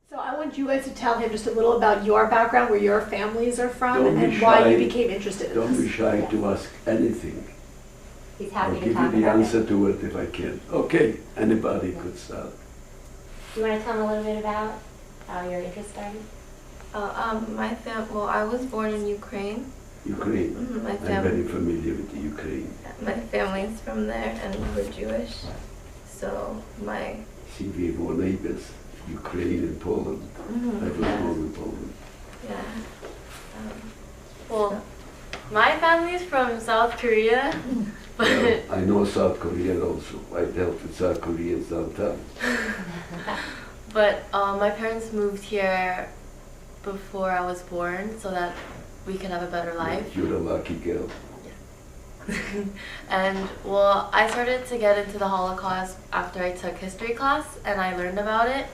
So I want you guys to tell him just a little about your background, where your families are from, Don't be and why shy. you became interested in Don't this. be shy to ask anything. He's I'll happy to give talk you the about answer it. to it if I can. Okay, anybody could start. Do you want to tell him a little bit about how your interest started? Well, I was born in Ukraine. Ukraine. My I'm very family, familiar with the Ukraine. my family's from there, and we're Jewish. So my See, we were neighbors, Ukraine and Poland. I was born in Poland. Well, my family's from South Korea, Well, but I know South Korea also. I dealt with South Koreans downtown. my parents moved here before I was born so that we can have a better life. You're a lucky girl. And well, I started to get into the Holocaust after I took history class and I learned about it.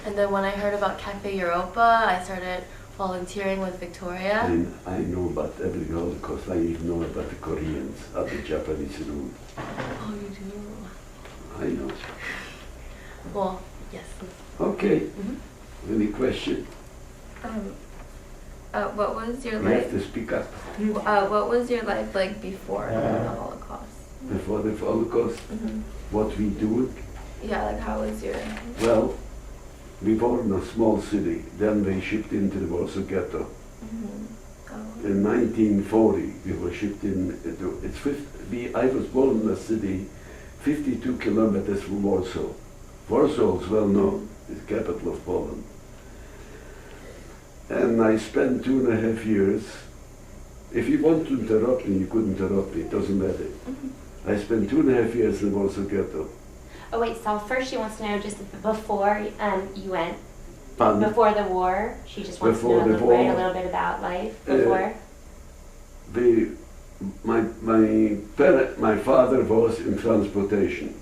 And then when I heard about Cafe Europa, I started volunteering with Victoria. And I know about every Holocaust. I even know about the Koreans, how the Japanese ruled. Oh, you do? I know. Well, yes. Okay. Mm-hmm. Any question? what was your You have life? to speak up. What was your life like before the Holocaust? Before the Holocaust, what we do, Yeah, like how was your? well, we were in a small city. Then we shipped into the Warsaw Ghetto. In 1940, we were shipped in. I was born in a city 52 kilometers from Warsaw. Warsaw is well known, it's the capital of Poland. And I spent 2.5 years. If you want to interrupt me, you could interrupt me, it doesn't matter. I spent 2.5 years in Warsaw Ghetto. Oh wait, so first she wants to know just before you went, Pardon? before the war, she just wants Before to know the a war. little bit about life before. My father was in transportation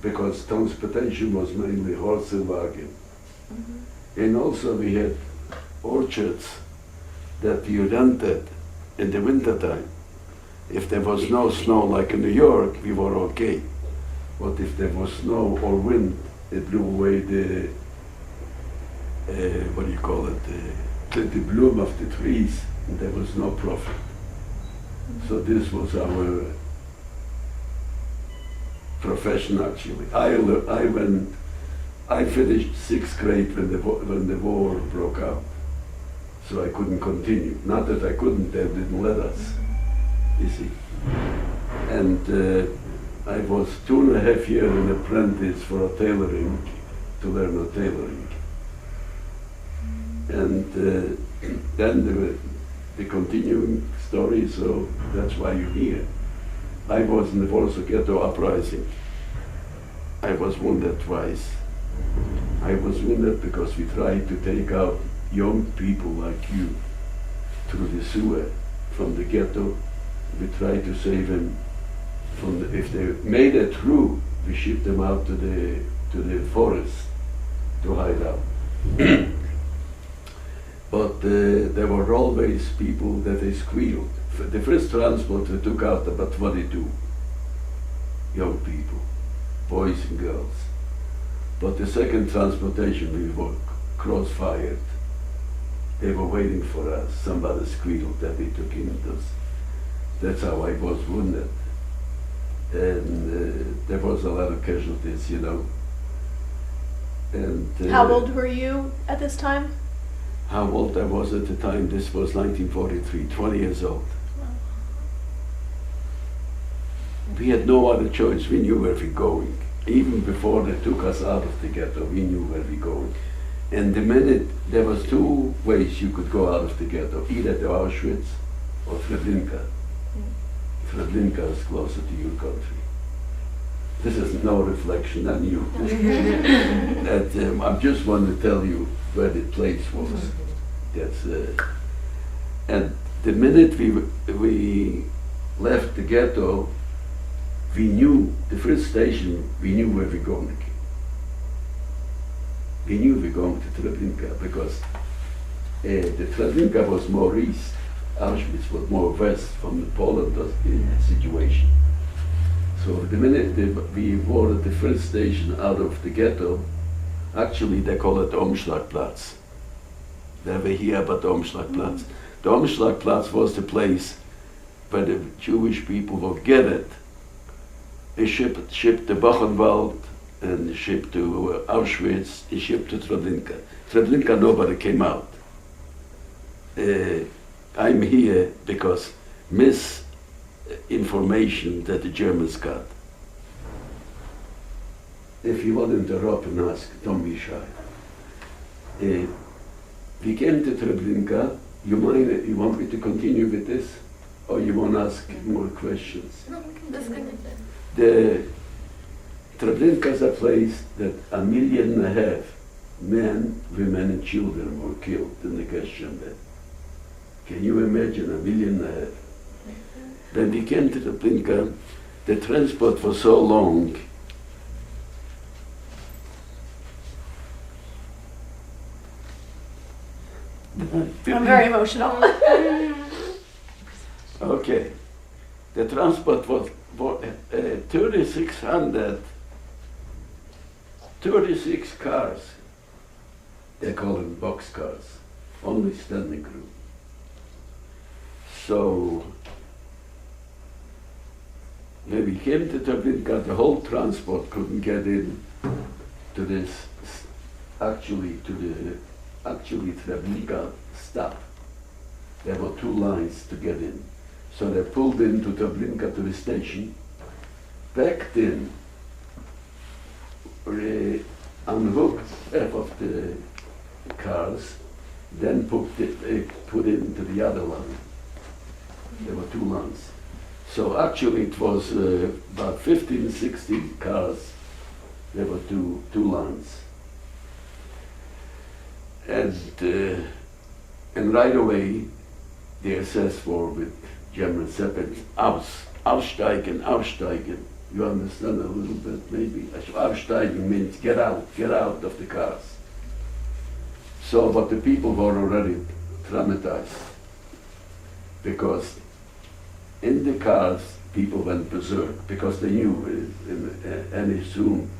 because transportation was mainly horse and wagon. And also we had orchards that we rented in the wintertime. If there was no snow like in New York, we were okay. But if there was snow or wind, it blew away the, what do you call it, the bloom of the trees, and there was no profit. So this was our profession actually. I finished 6th grade when the war broke out, so I couldn't continue. Not that I couldn't, they didn't let us, you see. And I was 2.5 years an apprentice for a tailoring, to learn a tailoring. And then the continuing story, so that's why you're here. I was in the Warsaw Ghetto Uprising. I was wounded twice. I was wounded because we tried to take out young people like you through the sewer from the ghetto. We tried to save them from if they made it through, we shipped them out to the forest to hide out. But there were always people that they squealed. The first transport we took out about 22 young people, boys and girls. But the second transportation we were cross-fired. They were waiting for us. Somebody squealed that they took in us. That's how I was wounded. And there was a lot of casualties, you know. And How old were you at this time? how old I was at the time, this was 1943, 20 years old. We had no other choice, we knew where we were going. Even before they took us out of the ghetto, we knew where we were going. And the minute, there was 2 ways you could go out of the ghetto, either to Auschwitz or Treblinka. Treblinka is closer to your country. This is no reflection on you. That, I just want to tell you where the place was. That's, and the minute we left the ghetto, we knew, the first station, we knew where we were going. We knew we were going to Treblinka because the Treblinka was more east, Auschwitz was more west from the Poland situation. So the minute we were at the first station out of the ghetto, Actually, they call it Umschlagplatz. Never hear about the Umschlagplatz. The Umschlagplatz was the place where the Jewish people would get it. They shipped to Buchenwald and shipped to Auschwitz, they shipped to Treblinka. Treblinka, nobody came out. I'm here because misinformation that the Germans got. If you want to interrupt and ask, don't be shy. We came to Treblinka. You want me to continue with this? Or you want to ask more questions? No, that's good. The Treblinka is a place that 1.5 million men, women and children were killed in the gas chamber. Can you imagine 1.5 million? When we came to Treblinka, the transport was so long. I'm very emotional. Okay. The transport was 36 cars. They call them box cars, only standing room. So when we came to Treblinka, the whole transport couldn't get in to this, actually Treblinka stop. There were 2 lines to get in. So they pulled into Treblinka to the station, backed in, unhooked half of the cars, then put into the other line. There were 2 lines. So actually it was about 15, 16 cars. There were two lines. And right away, the SS war with German Zeppelins, aussteigen, aussteigen. You understand a little bit, maybe? Aussteigen means get out of the cars. So, but the people were already traumatized because in the cars, people went berserk because they knew any soon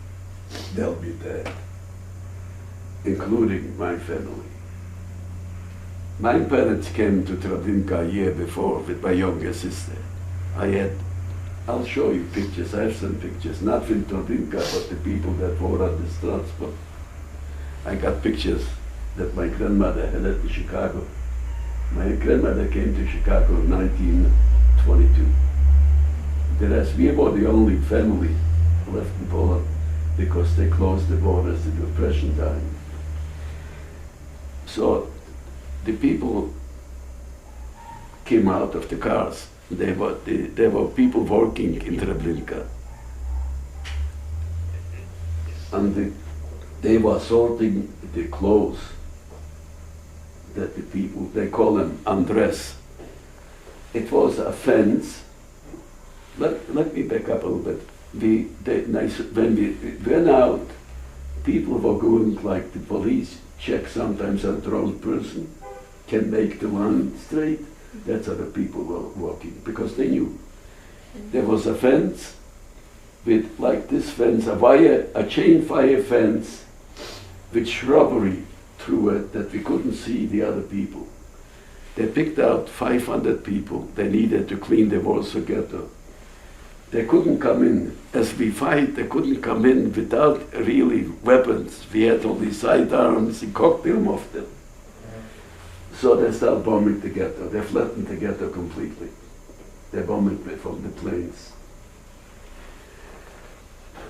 they'll be dead, including my family. My parents came to Treblinka a year before with my younger sister. I'll show you pictures, I have some pictures, not from Treblinka, but the people that were on this transport. I got pictures that my grandmother had at Chicago. My grandmother came to Chicago in 1922. The rest, we were the only family left in Poland because they closed the borders in the Depression time. So the people came out of the cars. There were people working in Treblinka. And they were sorting the clothes that the people, they call them undress. It was a fence. Let me back up a little bit. When we went out, people were going like the police check sometimes a drunk person can make the line straight. That's how the people were walking because they knew. There was a fence with like this fence, a chain fire fence with shrubbery through it that we couldn't see the other people. They picked out 500 people they needed to clean the Warsaw Ghetto. They couldn't come in, as we fight, they couldn't come in without really weapons. We had only sidearms and cocktail of them. So they started bombing the ghetto. They flattened the ghetto completely. They bombed it from the planes.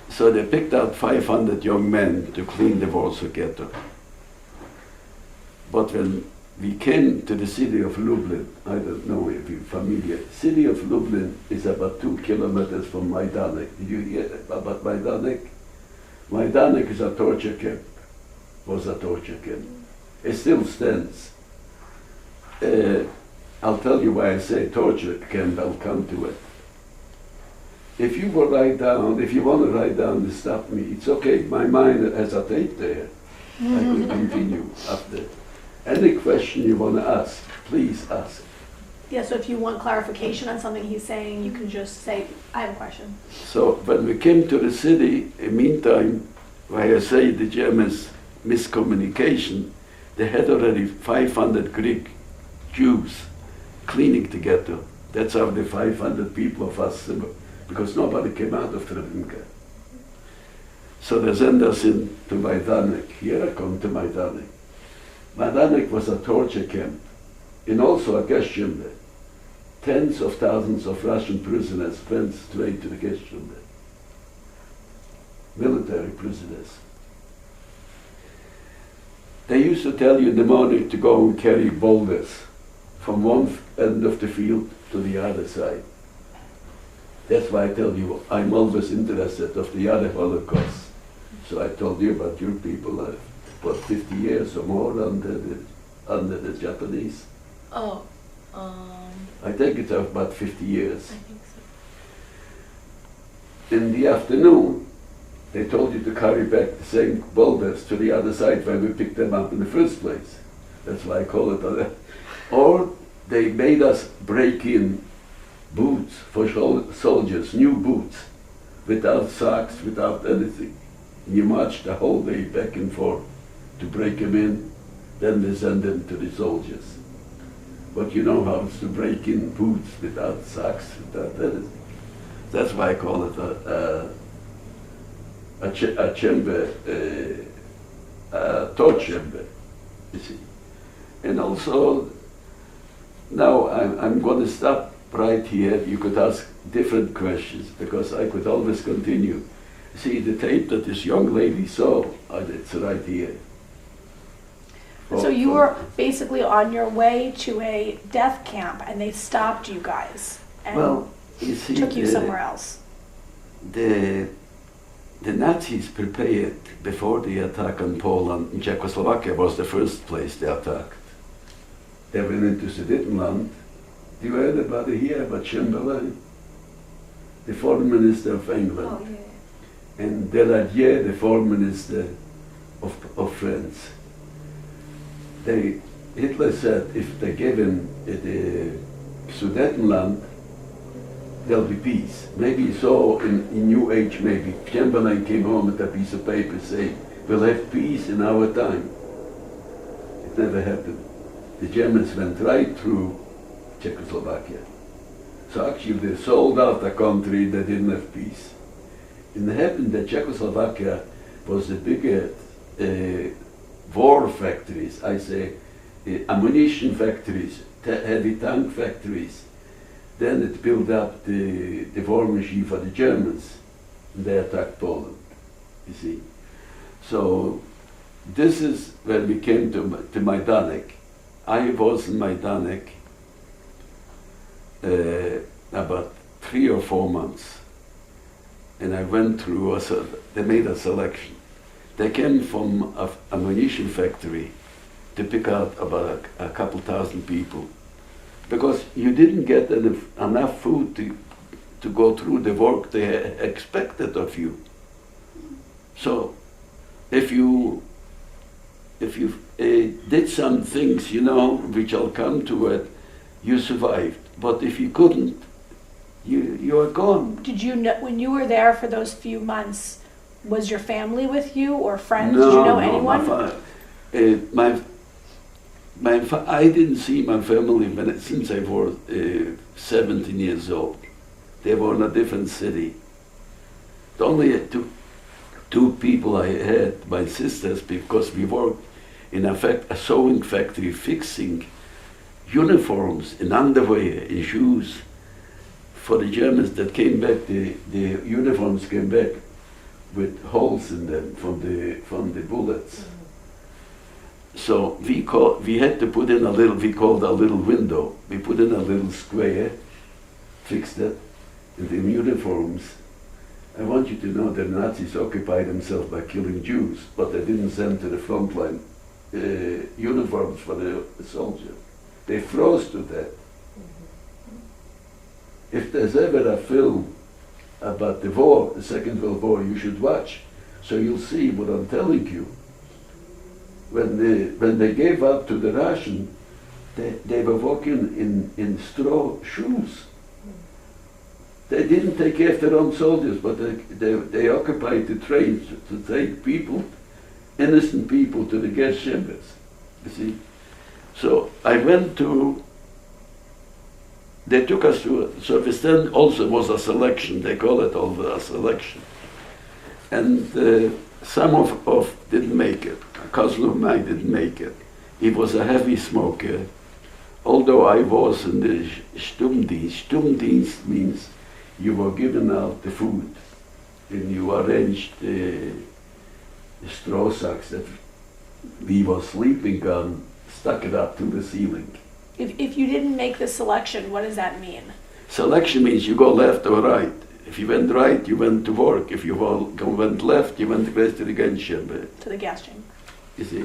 So they picked out 500 young men to clean the Warsaw Ghetto. But when we came to the city of Lublin, I don't know if you're familiar, city of Lublin is about 2 kilometers from Majdanek. Did you hear about Majdanek? Majdanek is a torture camp, was a torture camp. It still stands. I'll tell you why I say torture camp, I'll come to it. If you will write down, if you want to write down and stop me, it's okay, my mind has a tape there. I could continue after. Any question you want to ask, please ask. Yeah, so if you want clarification on something he's saying, you can just say, I have a question. So when we came to the city, in the meantime, where I say the Germans miscommunication, they had already 500 Greek Jews cleaning the ghetto. That's how the 500 people of us, because nobody came out of Treblinka. So they sent us in to Majdanek. Here I come to Majdanek. Majdanek was a torture camp and also a gas chamber. Tens of thousands of Russian prisoners went straight to the gas chamber. Military prisoners. They used to tell you in the morning to go and carry boulders from one end of the field to the other side. That's why I tell you, I'm always interested of the other Holocaust. So I told you about your people, what, 50 years or more under the Japanese? Oh, I think it's about 50 years. I think so. In the afternoon, they told you to carry back the same boulders to the other side where we picked them up in the first place. That's why I call it that. Or they made us break in boots for soldiers, new boots, without socks, without anything. You march the whole day back and forth to break them in, then they send them to the soldiers. But you know how it's to break in boots without socks, without anything. That's why I call it a chamber, a torture chamber, you see. And also, now I'm going to stop right here. You could ask different questions because I could always continue. See, the tape that this young lady saw, it's right here. So you were basically on your way to a death camp and they stopped you guys and well, you see, took you somewhere else. The Nazis prepared before the attack on Poland, and Czechoslovakia was the first place they attacked. They went into Sudetenland. Do you heard about it here, about Chamberlain, the foreign minister of England? Oh, yeah. And Deladier, the foreign minister of France. Hitler said if they give him the Sudetenland, there'll be peace. Maybe you saw in New Age, maybe Chamberlain came home with a piece of paper saying, we'll have peace in our time. It never happened. The Germans went right through Czechoslovakia. So actually they sold out the country, they didn't have peace. And it happened that Czechoslovakia was the biggest war factories, I say, ammunition factories, heavy tank factories. Then it built up the war machine for the Germans, and they attacked Poland, you see. So this is when we came to Majdanek. I was in Majdanek about 3 or 4 months. And I went through, they made a selection. They came from an ammunition factory to pick out about a couple thousand people. Because you didn't get enough food to go through the work they expected of you. So if you did some things, you know, which I'll come to it, you survived. But if you couldn't, you are gone. Did you know, when you were there for those few months, was your family with you or friends? No, Did you know no, anyone? I didn't see my family since I was 17 years old. They were in a different city. The only two people I had, my sisters, because we worked in a sewing factory fixing uniforms and underwear and shoes for the Germans that came back. The uniforms came back with holes in them from the bullets. So we had to put in we called a little window. We put in a little square, fixed it, and the uniforms. I want you to know that Nazis occupied themselves by killing Jews, but they didn't send to the front line uniforms for the soldiers. They froze to death. If there's ever a film about the war, the Second World War, you should watch, so you'll see what I'm telling you. When they gave up to the Russians, they were walking in straw shoes. They didn't take care of their own soldiers, but they occupied the trains to take people innocent people to the gas chambers. You see? So I went to, they took us to, so this then also was a selection, they call it also a selection. And some of didn't make it. A cousin of mine didn't make it. He was a heavy smoker. Although I was in the Sturmdienst. Sturmdienst means you were given out the food and you arranged the straw sacks that we were sleeping on, stuck it up to the ceiling. If you didn't make the selection, what does that mean? Selection means you go left or right. If you went right, you went to work. If you went left, you went to the gas chamber. To the gas chamber. You see,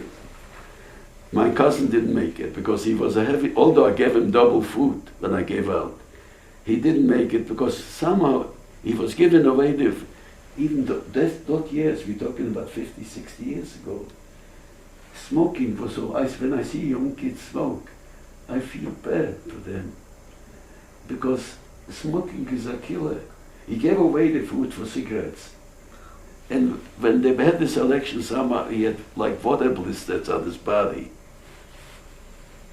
my cousin didn't make it because he was a heavy, although I gave him double food when I gave out. He didn't make it because somehow he was giving away even those years, we're talking about 50, 60 years ago. Smoking was so, when I see young kids smoke, I feel bad for them because smoking is a killer. He gave away the food for cigarettes. And when they had the selection, somehow he had like water blisters on his body.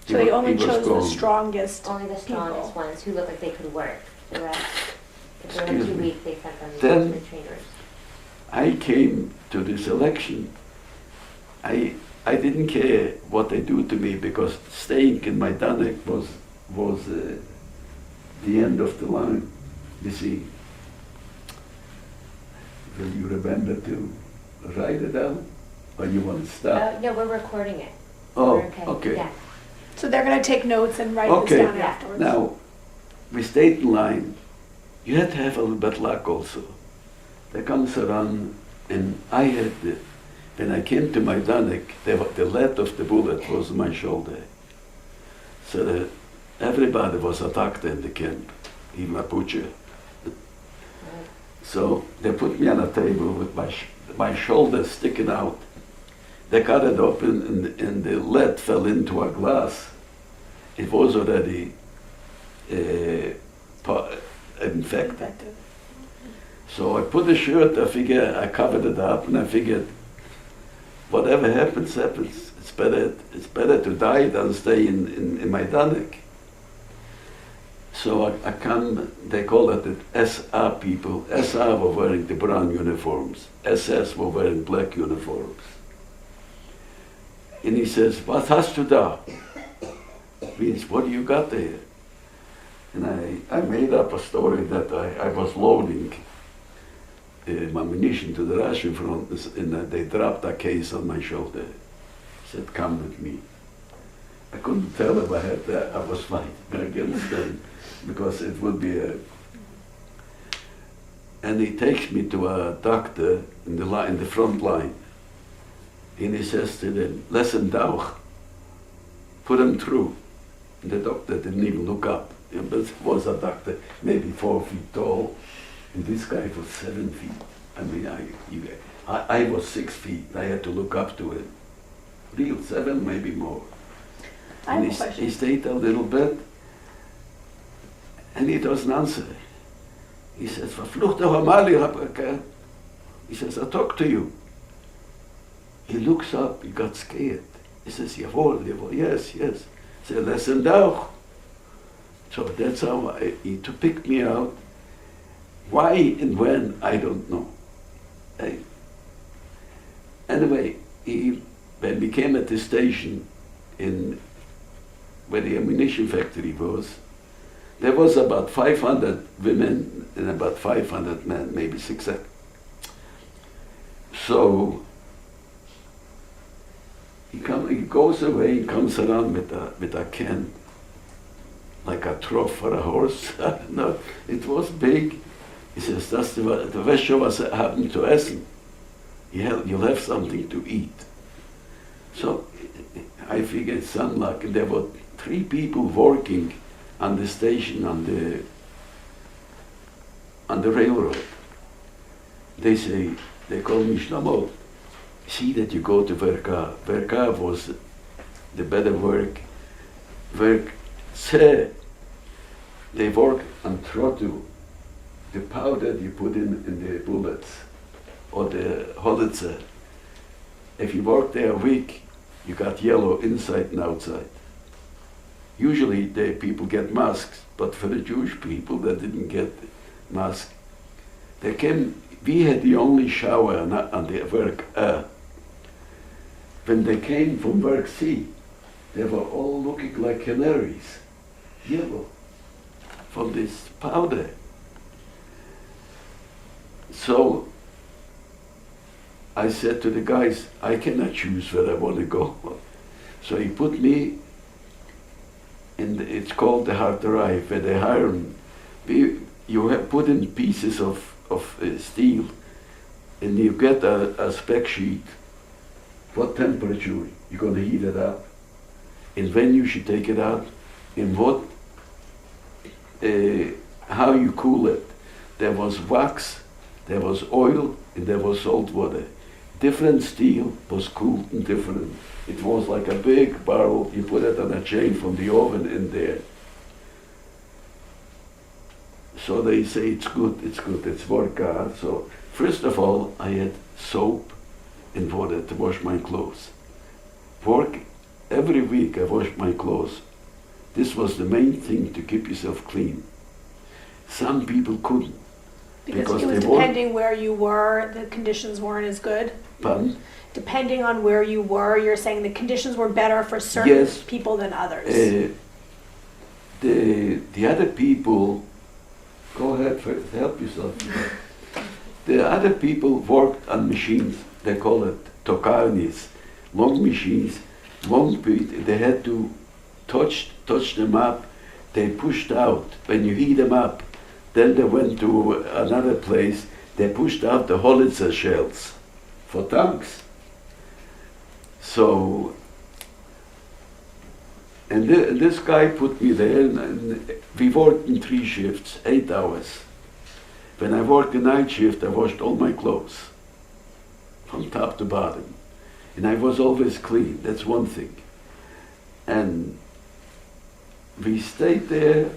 So they only he was chose the gone. strongest Only the strongest people. ones who looked like they could work. The rest, if they were Excuse too me. weak, they sent them Then- to the trainers. I came to the selection. I didn't care what they do to me because staying in my Danek was the end of the line. You see, will you remember to write it down, or you want to stop? No, we're recording it. Oh, We're okay. Yeah. So they're going to take notes and write Okay. this down Yeah. afterwards. Now, we stayed in line. You had to have a little bit luck also. There comes around, and I had, when I came to my Danek, the lead of the bullet was on my shoulder. So everybody was a doctor in the camp, even a butcher. So they put me on a table with my shoulder sticking out. They cut it open and the lead fell into a glass. It was already infected. Effective. So I put the shirt, I covered it up, and I figured, whatever happens, happens. It's better to die than stay in my Danek. So I come, they call it the SA people. SA were wearing the brown uniforms. SS were wearing black uniforms. And he says, "What hast du da?" Means, what do you got there? And I made up a story that I was loading ammunition to the Russian front, and they dropped a case on my shoulder. Said, "Come with me." I couldn't tell if I was fighting against them, because it would be a... And he takes me to a doctor in the front line, and he says to them, "Listen, Dauch, put him through." And the doctor didn't even look up. But was a doctor, maybe 4 feet tall, and this guy was 7 feet. I mean, I was 6 feet. I had to look up to him. Real 7, maybe more. I have And a question. he stayed a little bit, and he doesn't answer. He says, "Verfluchte Hamali." He says, "I talk to you." He looks up, he got scared. He says, "Jawohl, jawohl, yes, yes." He said, "Listen, Dauch." So that's how he to pick me out. Why and when, I don't know. Anyway, when we came at the station where the ammunition factory was, there was about 500 women and about 500 men, maybe 600. So he goes away and comes around with a can, like a trough for a horse. No, it was big. He says, "Das du weißt schon, was happened to Essen. You'll have something to eat." So I figured some luck, and there were 3 people working on the station on the railroad. They call me Shlomo. See that you go to Verka. Verka was the better work. They work on trotto, the powder you put in the bullets, or the holitzer. if you work there a week, you got yellow inside and outside. Usually the people get masks, but for the Jewish people that didn't get masks, they came, we had the only shower on the work A. When they came from work C, they were all looking like canaries, yellow, from this powder. So I said to the guys, I cannot choose where I want to go. So he put me in, it's called the hard drive, where they iron. You have put in pieces of steel, and you get a spec sheet. What temperature you're going to heat it up, and when you should take it out, and what, how you cool it. There was wax, there was oil, and there was salt water. Different steel was cooled and different. It was like a big barrel, you put it on a chain from the oven in there. So they say it's good, it's work hard. So first of all, I had soap and water to wash my clothes. Work, every week I washed my clothes. This was the main thing to keep yourself clean. Some people couldn't. Because it was depending where you were, the conditions weren't as good? Pardon? Depending on where you were, you're saying the conditions were better for certain Yes. people than others? The other people, go ahead, help yourself. The other people worked on machines, they call it tokarnis, long machines, they had to touch them up, they pushed out. When you heat them up, then they went to another place, they pushed out the Holitzer shells for tanks. So, and this guy put me there, and we worked in 3 shifts, 8 hours. When I worked the night shift, I washed all my clothes, from top to bottom. And I was always clean, that's one thing. And we stayed there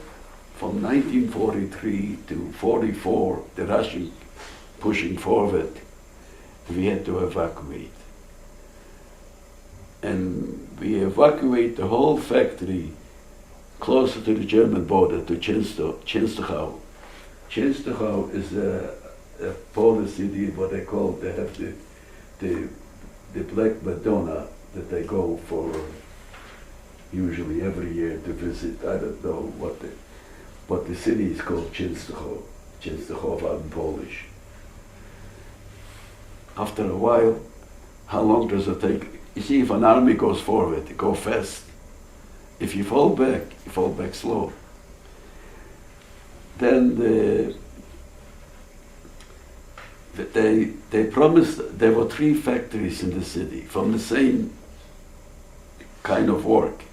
from 1943 to 44, the Russian pushing forward. We had to evacuate. And we evacuate the whole factory closer to the German border, to Częstochowa. Częstochowa is a Polish city, what they call, they have the Black Madonna that they go for usually every year to visit. I don't know what the city is called, Częstochowa in Polish. After a while, how long does it take? You see, if an army goes forward, they go fast. If you fall back slow. Then they promised, there were 3 factories in the city from the same kind of work.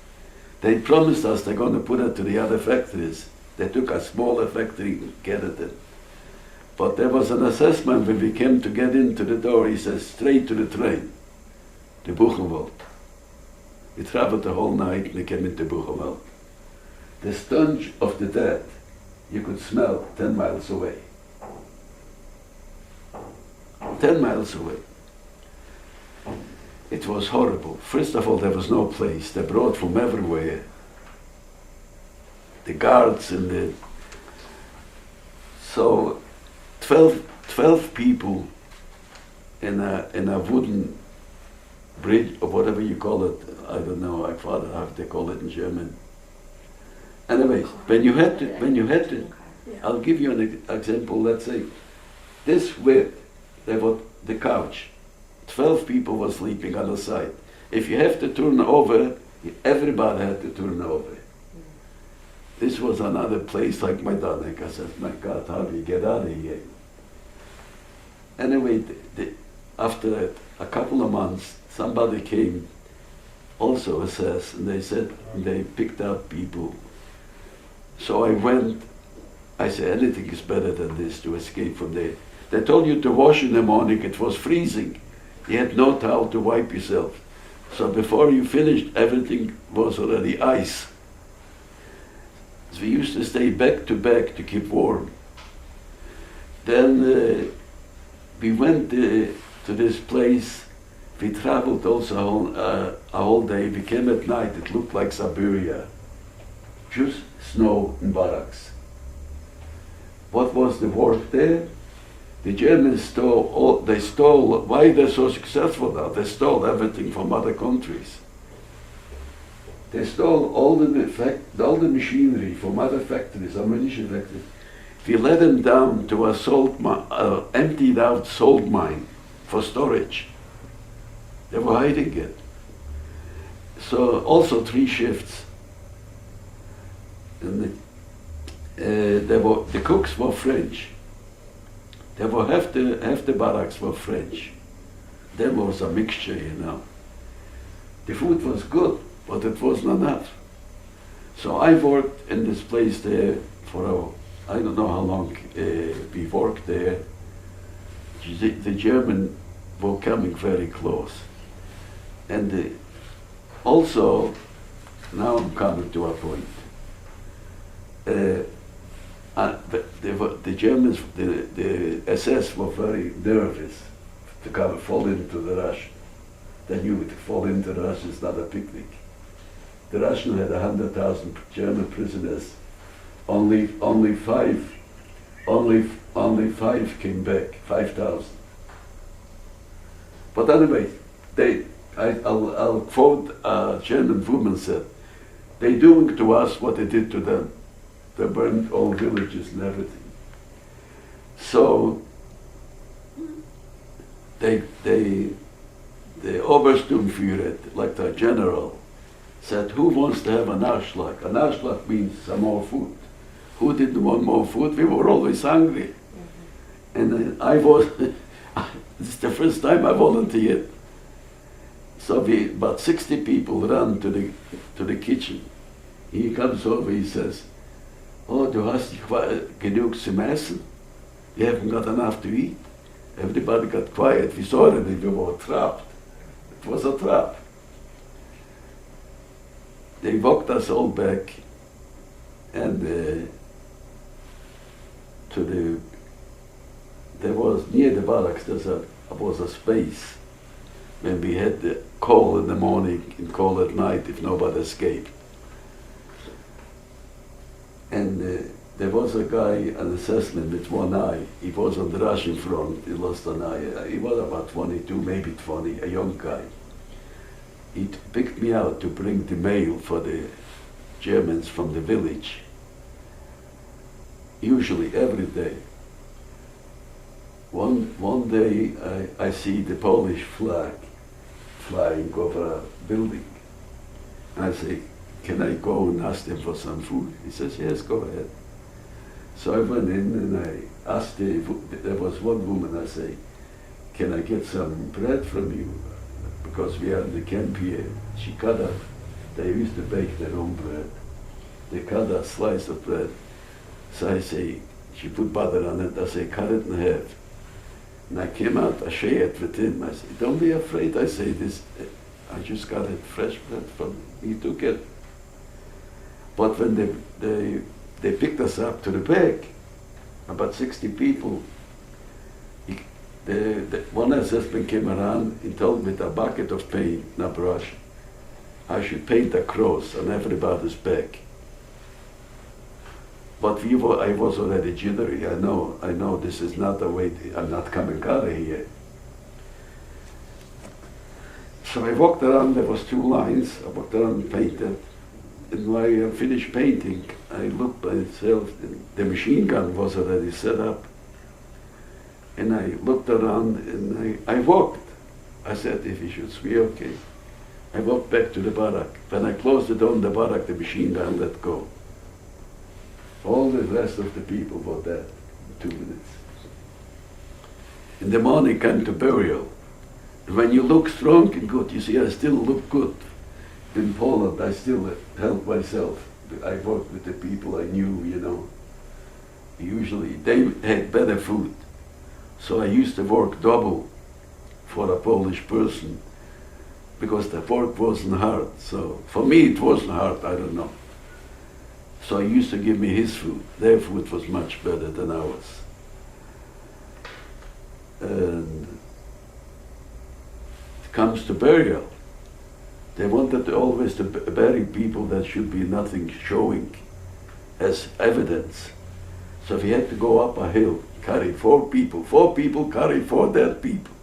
They promised us they're going to put it to the other factories. They took a smaller factory to get it in. But there was an assessment when we came to get into the door, he says, straight to the train, to Buchenwald. We traveled the whole night and we came into Buchenwald. The stench of the dead, you could smell 10 miles away. 10 miles away. It was horrible. First of all, there was no place. They brought from everywhere. The guards and the... So, 12 people in a wooden bridge, or whatever you call it. I don't know, I father how they call it in German. Anyways, when you had to, I'll give you an example. Let's say this width, there was the couch. 12 people were sleeping on the side. If you have to turn over, everybody had to turn over. This was another place like Majdanek. I said, my God, how do you get out of here? Anyway, after a couple of months, somebody came, also assessed, and they said, they picked out people. So I went, I said, anything is better than this to escape from there. They told you to wash in the morning, it was freezing. You had no towel to wipe yourself. So before you finished, everything was already ice. So we used to stay back to back to keep warm. Then we went to this place We traveled also a whole day. We came at night, it looked like Siberia. Just snow and barracks. What was the work there? The Germans stole, why they're so successful now? They stole everything from other countries. They stole all the machinery from other factories, ammunition factories. We led them down to a emptied out salt mine for storage. They were hiding it. So also 3 shifts. And the cooks were French. They were half the barracks were French. There was a mixture, you know. The food was good, but it wasn't enough. So I worked in this place there for I don't know how long we worked there. The Germans were coming very close. And also, now I'm coming to a point. The Germans, the SS were very nervous to kind of fall into the Russian. They knew to fall into the Russian is not a picnic. The Russian had 100,000 German prisoners. Only 5 came back, 5,000. But anyway, I'll quote a German woman said, "They doing to us what they did to them. They burned all villages and everything." So the Obersturmführer, like the general, said, "Who wants to have an Ausschlag?" An Ausschlag means some more food. Who didn't want more food? We were always hungry. And I was, this is the first time I volunteered. So about 60 people ran to the kitchen. He comes over, he says, "Oh, du hast nicht genug zum Essen? You haven't got enough to eat?" Everybody got quiet. We saw it, we were trapped. It was a trap. They walked us all back and there was near the barracks, there was a space when we had the call in the morning and call at night if nobody escaped. And there was a guy, an assassin with one eye. He was on the Russian front, he lost an eye. He was about 22, maybe 20, a young guy. He picked me out to bring the mail for the Germans from the village. Usually every day. One day I see the Polish flag flying over a building. I say, "Can I go and ask them for some food?" He says, "Yes, go ahead." So I went in and I asked there was one woman, I say, "Can I get some bread from you? Because we are in the camp here." She cut up, they used to bake their own bread. They cut a slice of bread. So I say, she put butter on it, I say, "Cut it in half." And I came out, I shared with him. I said, "Don't be afraid," I say, "this, I just got it fresh bread from, he took it." But when they picked us up to the back, about 60 people, one assessment came around and told me with a bucket of paint and a brush, I should paint a cross on everybody's back. But I was already jittery. I know this is not the way, I'm not coming out of here. So I walked around, there was 2 lines, I walked around and painted. And when I finished painting, I looked by myself, and the machine gun was already set up. And I looked around and I walked. I said, if it should be okay. I walked back to the barrack. When I closed the door in the barrack, the machine gun let go. All the rest of the people were dead in 2 minutes. In the morning, came to burial. And when you look strong and good, you see, I still look good. In Poland, I still help myself. I worked with the people I knew, you know. Usually, they had better food. So I used to work double for a Polish person because the work wasn't hard. So for me, it wasn't hard, I don't know. So he used to give me his food. Their food was much better than ours. And comes to burial, they wanted always to bury people that should be nothing showing as evidence. So we had to go up a hill, carry 4 people. 4 people carry 4 dead people.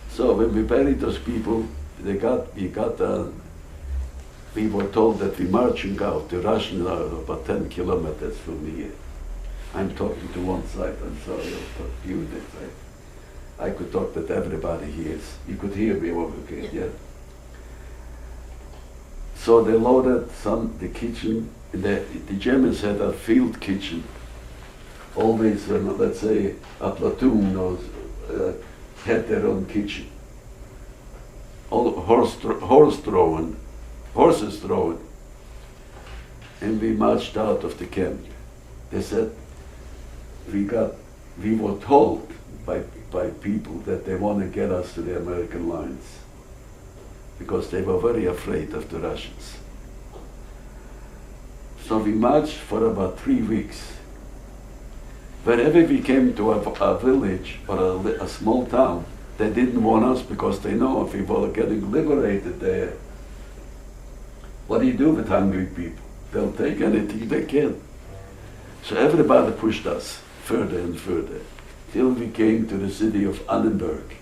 So when we buried those people, we were told that we're marching out. The Russians are about 10 kilometers from here. I'm talking to one side, I'm sorry, I'll talk to you this side. I could talk that everybody hears. You could hear me okay, yeah. So they loaded the kitchen. The Germans had a field kitchen. Always, let's say, a platoon had their own kitchen. All horses thrown. And we marched out of the camp. They said, we were told by people that they want to get us to the American lines because they were very afraid of the Russians. So we marched for about 3 weeks. Whenever we came to a village or a small town, they didn't want us because they know if we were getting liberated there, what do you do with hungry people? They'll take anything they can. So everybody pushed us further and further till we came to the city of Annenberg.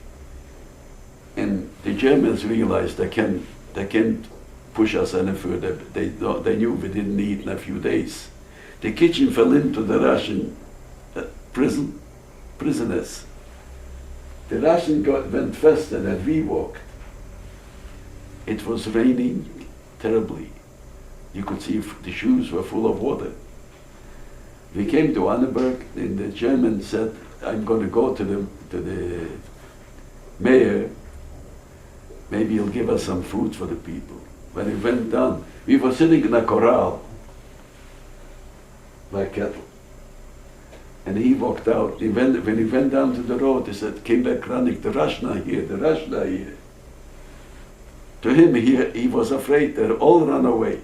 And the Germans realized they can't push us any further. They knew we didn't eat in a few days. The kitchen fell into the Russian prisoners. The Russian went faster than we walked. It was raining terribly. You could see the shoes were full of water. We came to Annenberg, and the German said, I'm going to go to the mayor. Maybe he'll give us some food for the people. When he went down, we were sitting in a corral, like cattle. And he walked out. When he went down to the road, he said, came back running, the Russians are here, the Russians are here. To him, he was afraid. They all ran away.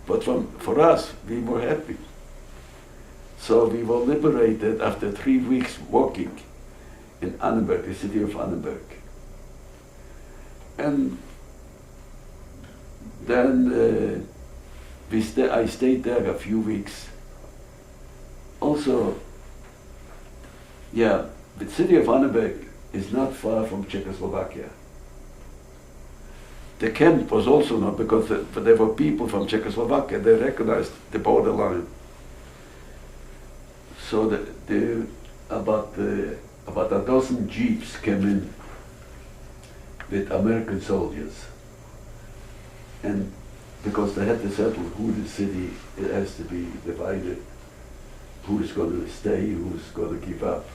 But for us, we were happy. So we were liberated after 3 weeks walking in Annenberg, the city of Annenberg. And then I stayed there a few weeks. Also, yeah, the city of Annenberg is not far from Czechoslovakia. The camp was also not, because there were people from Czechoslovakia, they recognized the borderline. So about a dozen jeeps came in with American soldiers. And because they had to settle who the city, it has to be divided, who is going to stay, who is going to give up,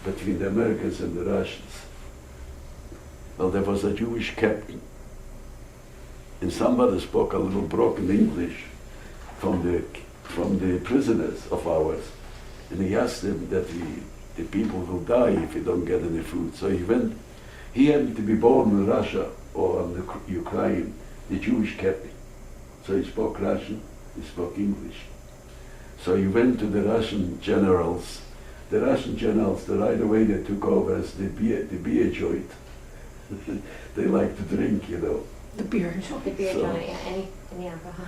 between the Americans and the Russians. Well, there was a Jewish captain, and somebody spoke a little broken English from the prisoners of ours, and he asked them that the people will die if they don't get any food. So he went. He happened to be born in Russia or in the Ukraine, the Jewish captain. So he spoke Russian, he spoke English. So he went to the Russian generals. The Russian generals, right away they took over as the beer joint. They like to drink, you know. The beer joint. The beer So- joint, yeah, any alcohol.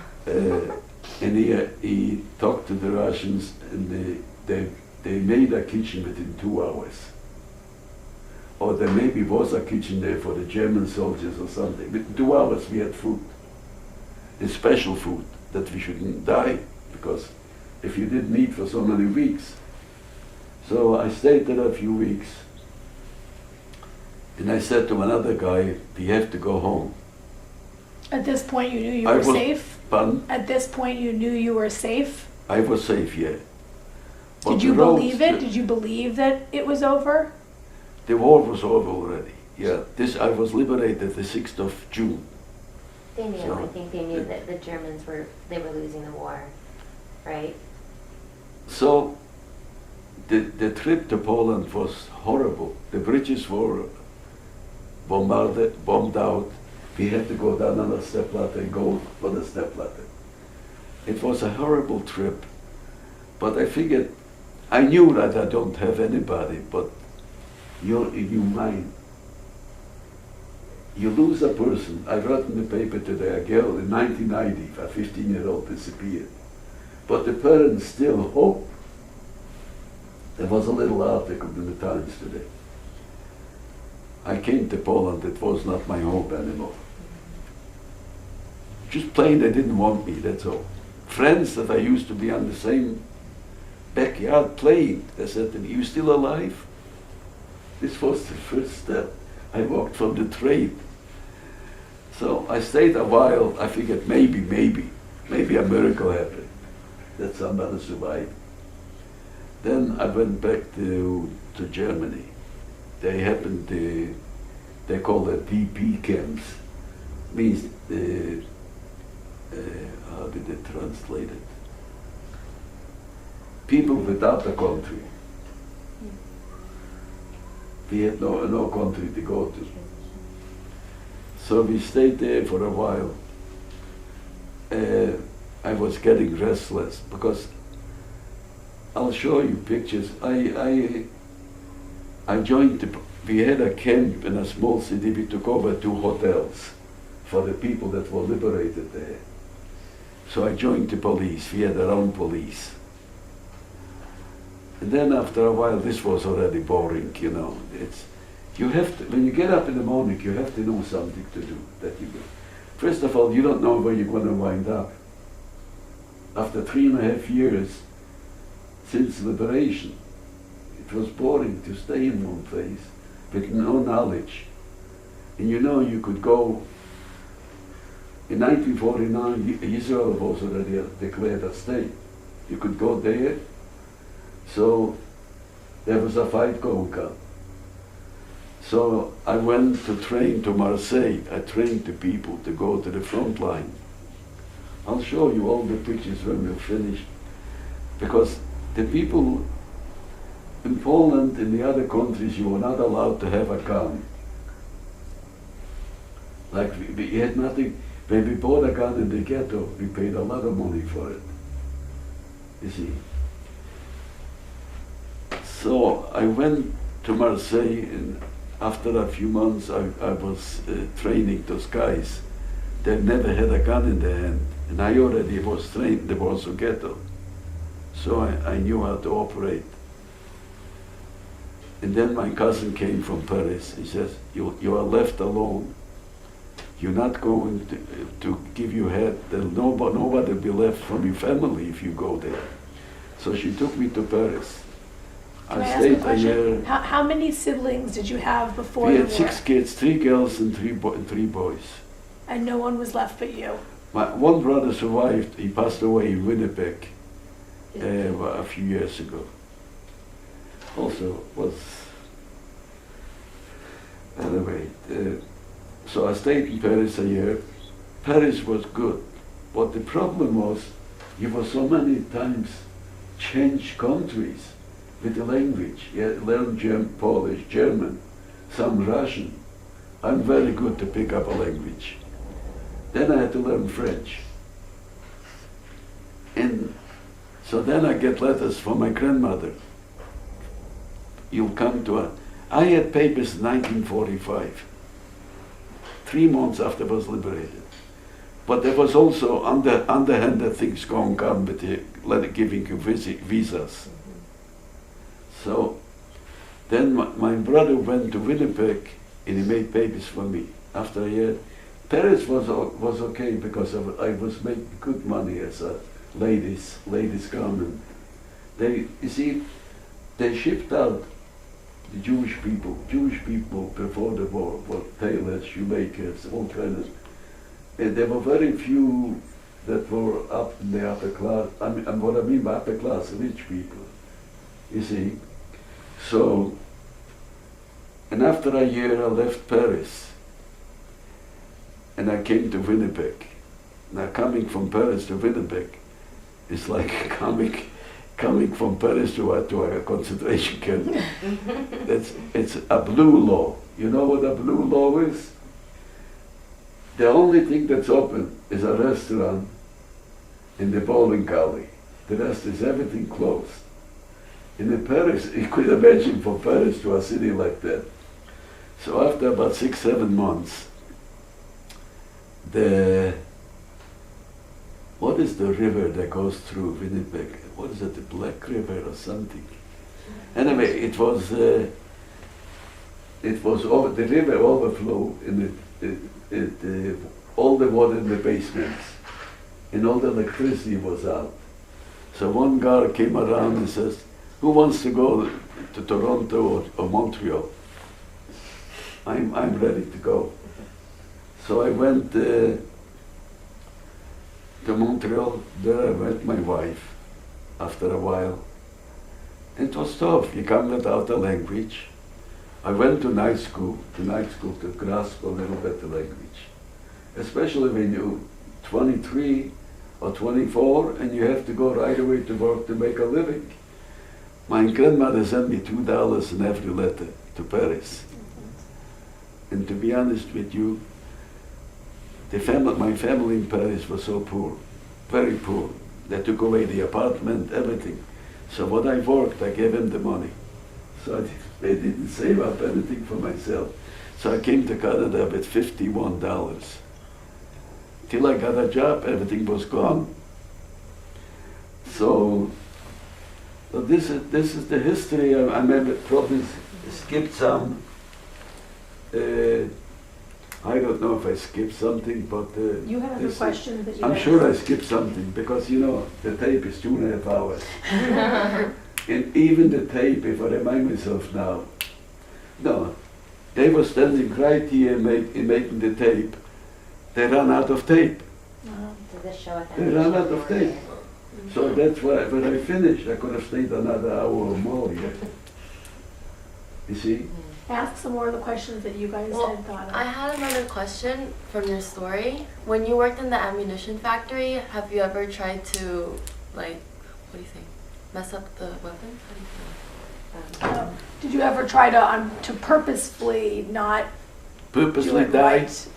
And he talked to the Russians, and they made a kitchen within 2 hours. Or there maybe was a kitchen there for the German soldiers or something. Within 2 hours we had food. And special food, that we shouldn't die, because if you didn't eat for so many weeks. So I stayed there a few weeks. And I said to another guy, we have to go home. At this point, you knew you I were was- safe? Pardon? At this point, you knew you were safe? I was safe, yeah. But Did you the roads- believe it? Did you believe that it was over? The war was over already. Yeah, I was liberated the 6th of June. They knew, So- I think they knew that the Germans were losing the war, right? So the trip to Poland was horrible. The bridges were bombed out. We had to go down on a stepladder and go on the stepladder. It was a horrible trip, but I figured, I knew that I don't have anybody, but you're in your mind. You lose a person. I wrote in the paper today, a girl in 1990, a 15-year-old disappeared. But the parents still hope. There was a little article in the Times today. I came to Poland, it was not my home anymore. Just plain they didn't want me, that's all. Friends that I used to be on the same backyard playing, they said to me, "You still alive?" This was the first step. I walked from the train. So I stayed a while. I figured maybe a miracle happened, that somebody survived. Then I went back to Germany. They happened to, they call it DP camps, means how did they translate it? People without a country. We had no country to go to. So we stayed there for a while. I was getting restless because I'll show you pictures. I joined, we had a camp in a small city. We took over 2 hotels for the people that were liberated there. So I joined the police. We had our own police. And then after a while, this was already boring, you know. You have to, when you get up in the morning, you have to know something to do that you do. First of all, you don't know where you're going to wind up. After 3.5 years since liberation, it was boring to stay in one place with no knowledge. And you know, you could go, in 1949, Israel was already declared a state. You could go there. So there was a fight going on. So I went to train to Marseille. I trained the people to go to the front line. I'll show you all the pictures when we're finished. Because the people in Poland, in the other countries, you were not allowed to have a gun. Like we had nothing. When we bought a gun in the ghetto, we paid a lot of money for it. You see. So I went to Marseille, and after a few months I was training those guys. They never had a gun in their hand, and I already was trained in the Warsaw Ghetto. So I knew how to operate. And then my cousin came from Paris. He says, you are left alone. You're not going to give you head. Nobody will be left from your family if you go there. So she took me to Paris. Can I ask a question? How many siblings did you have before the war? We had 6 kids, 3 girls and 3 boys. And no one was left but you? My one brother survived. He passed away in Winnipeg a few years ago. Also was, anyway, so I stayed in Paris a year. Paris was good, but the problem was you were so many times changed countries with the language. You learn Polish, German, some Russian. I'm very good to pick up a language. Then I had to learn French. And so then I get letters from my grandmother. You'll come to a... I had papers in 1945, 3 months after I was liberated. But there was also underhanded things going on with the giving you visas. So then my brother went to Winnipeg and he made papers for me. After a year, Paris was okay because I was making good money as a ladies garment. You see, they shipped out the Jewish people before the war were tailors, shoemakers, all kinds of. And there were very few that were up in the upper class. And what I mean by upper class, rich people. You see. So, and after a year I left Paris and I came to Winnipeg. Now coming from Paris to Winnipeg is like coming from Paris to a concentration camp. It's a blue law. You know what a blue law is? The only thing that's open is a restaurant in the bowling alley. The rest is everything closed. in Paris, you could imagine for Paris to a city like that. So after about 6-7 months, what is the river that goes through Winnipeg? What is it, the Black River or something? Anyway, it was the river overflowed and all the water in the basements and all the electricity was out. So one guy came around and says, who wants to go to Toronto or Montreal? I'm ready to go. So I went to Montreal. There I met my wife after a while. It was tough. You come without a language. I went to night school to grasp a little bit the language. Especially when you're 23 or 24 and you have to go right away to work to make a living. My grandmother sent me $2 in every letter to Paris. And to be honest with you, my family in Paris was so poor, very poor. They took away the apartment, everything. So when I worked, I gave them the money. So I didn't save up anything for myself. So I came to Canada with $51. Till I got a job, everything was gone. So this is the history. I maybe probably skipped some. I don't know if I skipped something, but You have other questions that you I'm guys- sure I skipped something because the tape is 2.5 hours. And even the tape, if I remind myself now, no, they were standing right here making the tape. They ran out of tape. Did this show at the They end? ran out of tape. So that's why when I finished, I could have stayed another hour or more here. You see? Ask some more of the questions that you guys Well, had thought of. I had another question from your story. When you worked in the ammunition factory, have you ever tried to, like, what do you think, mess up the weapons? How do you feel? Did you ever try to purposefully not do Purposely it died? right?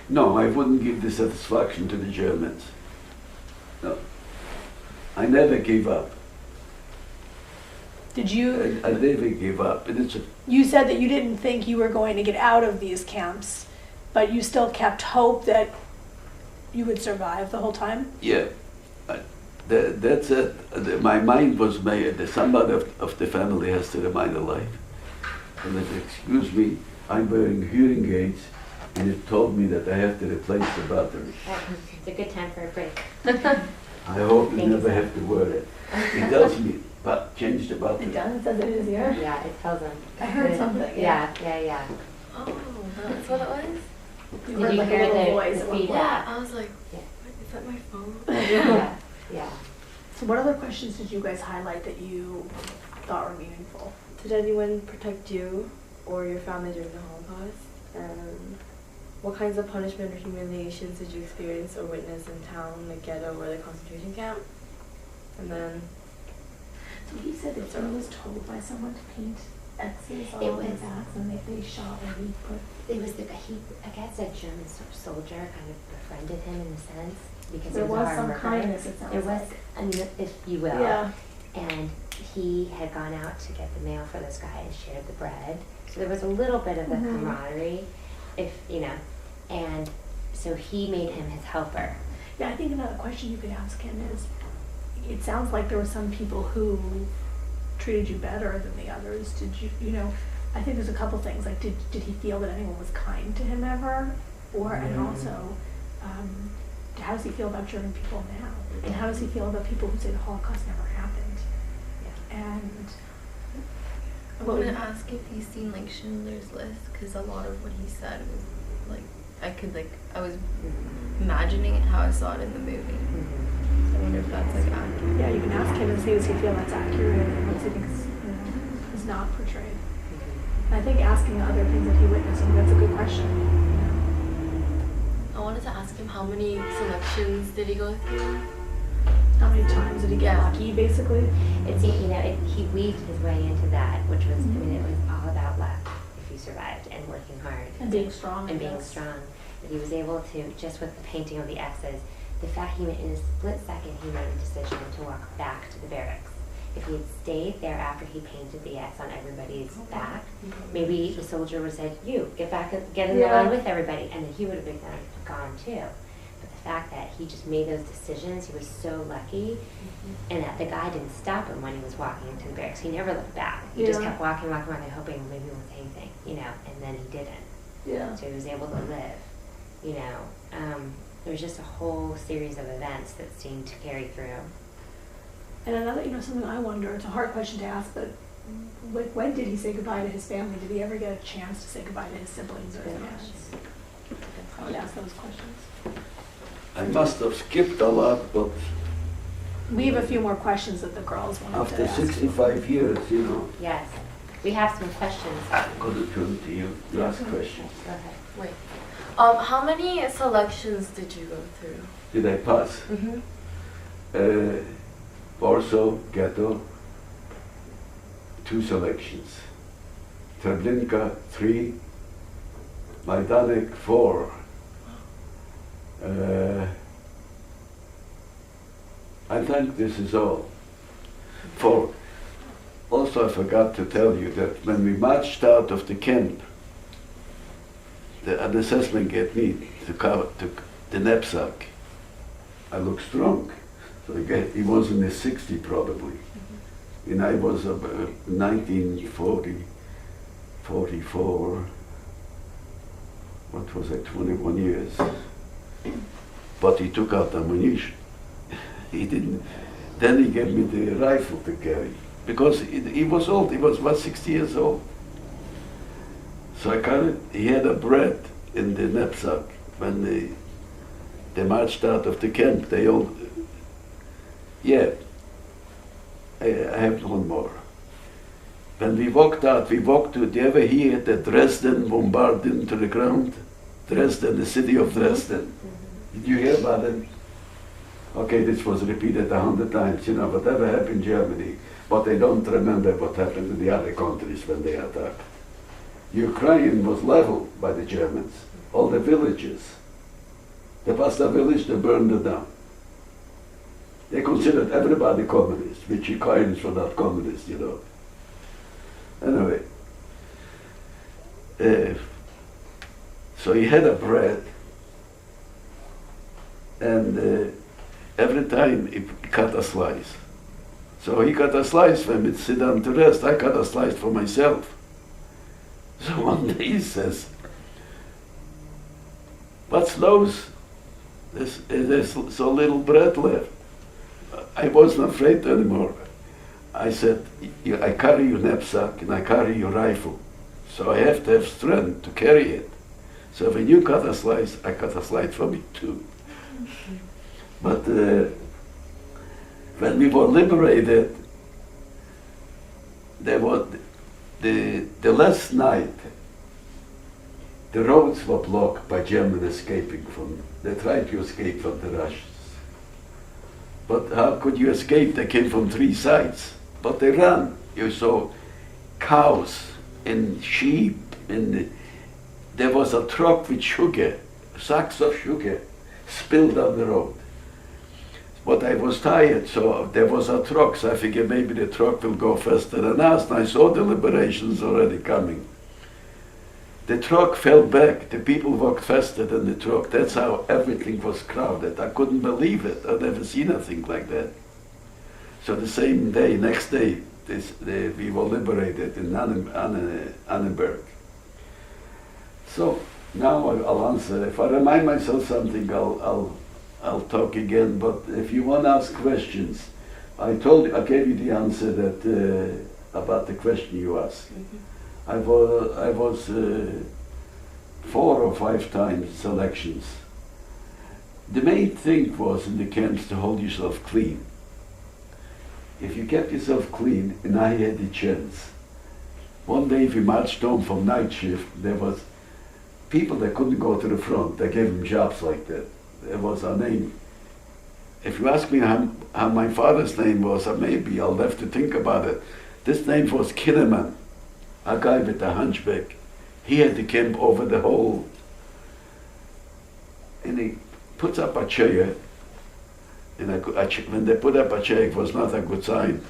No, I wouldn't give the satisfaction to the Germans. No. I never gave up. Did you? I never gave up. And it's You said that you didn't think you were going to get out of these camps, but you still kept hope that you would survive the whole time? yeah. That's it. My mind was made. Somebody of the family has to remain alive. And it, excuse me, I'm wearing hearing aids, and it told me that I have to replace the battery. It's a good time for a break. I hope you Thank you, never sir. have to wear it. It tells me, but change the battery. It says it is here. Yeah, it tells them. I heard something, Yeah, yeah. Oh, that's what it was? You Did heard you like a hear little the voice. at one point. feedback? I was like, Yeah. is that my phone? Yeah. So what other questions did you guys highlight that you thought were meaningful? Did anyone protect you or your family during the Holocaust? What kinds of punishment or humiliations did you experience or witness in town, the ghetto, or the concentration camp? And then, So he said that he was told by someone to paint X's all It over their was- backs and they shot where he put. It was I guess a German soldier kind of befriended him in a sense because There he was was a hard some worker. kindness, it sounds There was, like. if you will. Yeah. And he had gone out to get the mail for this guy and shared the bread. So there was a little bit of the Mhm. camaraderie, and so he made him his helper. Yeah, I think another question you could ask him is, it sounds like there were some people who treated you better than the others. Did you, I think there's a couple things, like did he feel that anyone was kind to him ever? And also, how does he feel about German people now? And how does he feel about people who say the Holocaust never happened? And I what want would to ask if he's seen like Schindler's List, because a lot of what he said was like I was imagining how I saw it in the movie. So I wonder if that's like accurate. Yeah, you can ask him and see does he feel that's accurate and what does he think is not portrayed. And I think asking other things that he witnessed, that's a good question. I wanted to ask him how many selections did he go through? How many times did he get Yeah. lucky, basically? He weaved his way into that, which was, it was all about luck if you survived and working hard. And being strong. And I being guess. strong. That he was able to, just with the painting of the X's, the fact in a split second he made a decision to walk back to the barracks. if he had stayed there after he painted the X on everybody's back, maybe the soldier would have said, "You get back, get in the Yeah. line with everybody," and then he would have been gone too. But the fact that he just made those decisions, he was so lucky, and that the guy didn't stop him when he was walking into the barracks. He never looked back. He just Yeah. kept walking, hoping maybe he won't say anything, and then he didn't. Yeah. So he was able to live, There was just a whole series of events that seemed to carry through. And another, something I wonder, it's a hard question to ask, but when did he say goodbye to his family? Did he ever get a chance to say goodbye to his siblings or his parents? I would ask those questions. I must have skipped a lot, but We have a few more questions that the girls wanted to after ask. 65 years, Yes, we have some questions. I'm going to turn to you to ask questions. Go ahead. Wait. How many selections did you go through? Did I pass? Warsaw Ghetto, 2 selections. Treblinka, 3. Majdanek, 4. I think this is all. Also, I forgot to tell you that when we marched out of the camp, an assessment gave me to the knapsack. I look strong. So he was in his 60 probably. And I was about 1940, 44, what was I, 21 years. But he took out ammunition. He didn't. Then he gave me the rifle to carry. Because he was old, he was about 60 years old. So I carried, he had a bread in the knapsack. When they marched out of the camp, they all, I have one more. When we walked out, do you ever hear that Dresden bombarded into the ground? Dresden, the city of Dresden. Did you hear about it? Okay, this was repeated 100 times, whatever happened in Germany, but they don't remember what happened in the other countries when they attacked. Ukraine was leveled by the Germans, all the villages. The Pasta village, they burned it down. They considered everybody communist, which Ukrainians were not communist, Anyway, so he had a bread, and every time he cut a slice. So he cut a slice when we'd sit down to rest. I cut a slice for myself. So one day he says, "What's those? There's so little bread left." I wasn't afraid anymore. I said, "I carry your knapsack and I carry your rifle. So I have to have strength to carry it. So when you cut a slice, I cut a slice for me too." But when we were liberated, there was the last night, the roads were blocked by Germans escaping they tried to escape from the Russians. But how could you escape? They came from 3 sides, but they ran. You saw cows and sheep, and there was a truck with sugar, sacks of sugar spilled on the road. But I was tired, so there was a truck, so I figured maybe the truck will go faster than us, and I saw the liberations already coming. The truck fell back, the people walked faster than the truck. That's how everything was crowded. I couldn't believe it. I'd never seen anything like that. So the same day, next day, we were liberated in Annenberg. So now I'll answer. If I remind myself something, I'll talk again. But if you want to ask questions, I gave you the answer that about the question you asked. I was 4 or 5 times selections. The main thing was in the camps to hold yourself clean. If you kept yourself clean, and I had the chance. One day we marched home from night shift, there was people that couldn't go to the front. They gave them jobs like that. There was a name. If you ask me how my father's name was, maybe I'll have to think about it. This name was Kinneman, a guy with a hunchback. He had the camp over the whole, and he puts up a chair, and when they put up a chair, it was not a good sign.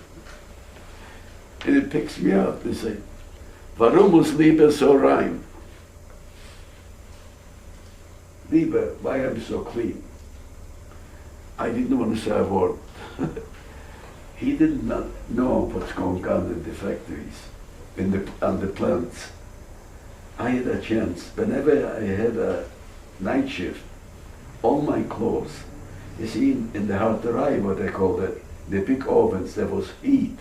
and it picks me out. They say, warum muss Liber so rein? Liber, why am I so clean? I didn't want to say a word. He did not know what's going on in the factories, on the plants. I had a chance. Whenever I had a night shift, all my clothes, you see, in the harterei, what they call it, the big ovens, there was heat.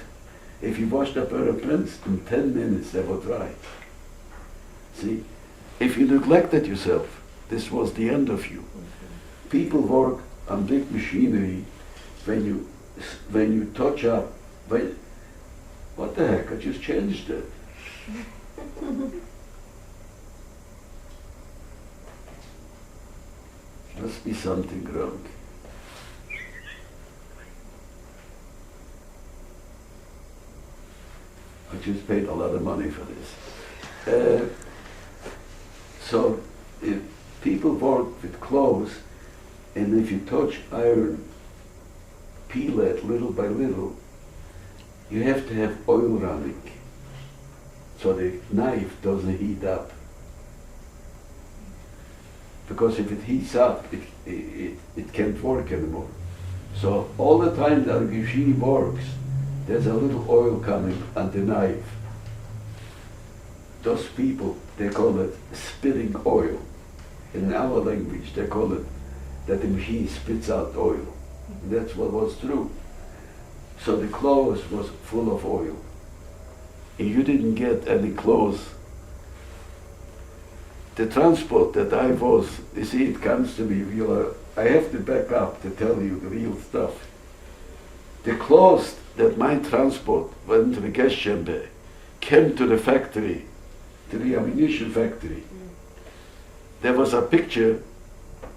If you washed a pair of pants, in 10 minutes they were dry. See, if you neglected yourself, this was the end of you. People work on big machinery. When you touch up, what the heck? I just changed it. Must be something wrong. I just paid a lot of money for this. So if people work with clothes, and if you touch iron, peel it little by little, you have to have oil running, so the knife doesn't heat up. Because if it heats up, it can't work anymore. So all the time that the machine works, there's a little oil coming on the knife. Those people, they call it spitting oil. In our language, they call it that the machine spits out oil. And that's what was true. So the clothes was full of oil. And you didn't get any clothes. The transport that I was, you see, it comes to me, I have to back up to tell you the real stuff. The clothes that my transport went to the gas chamber came to the factory, to the ammunition factory. There was a picture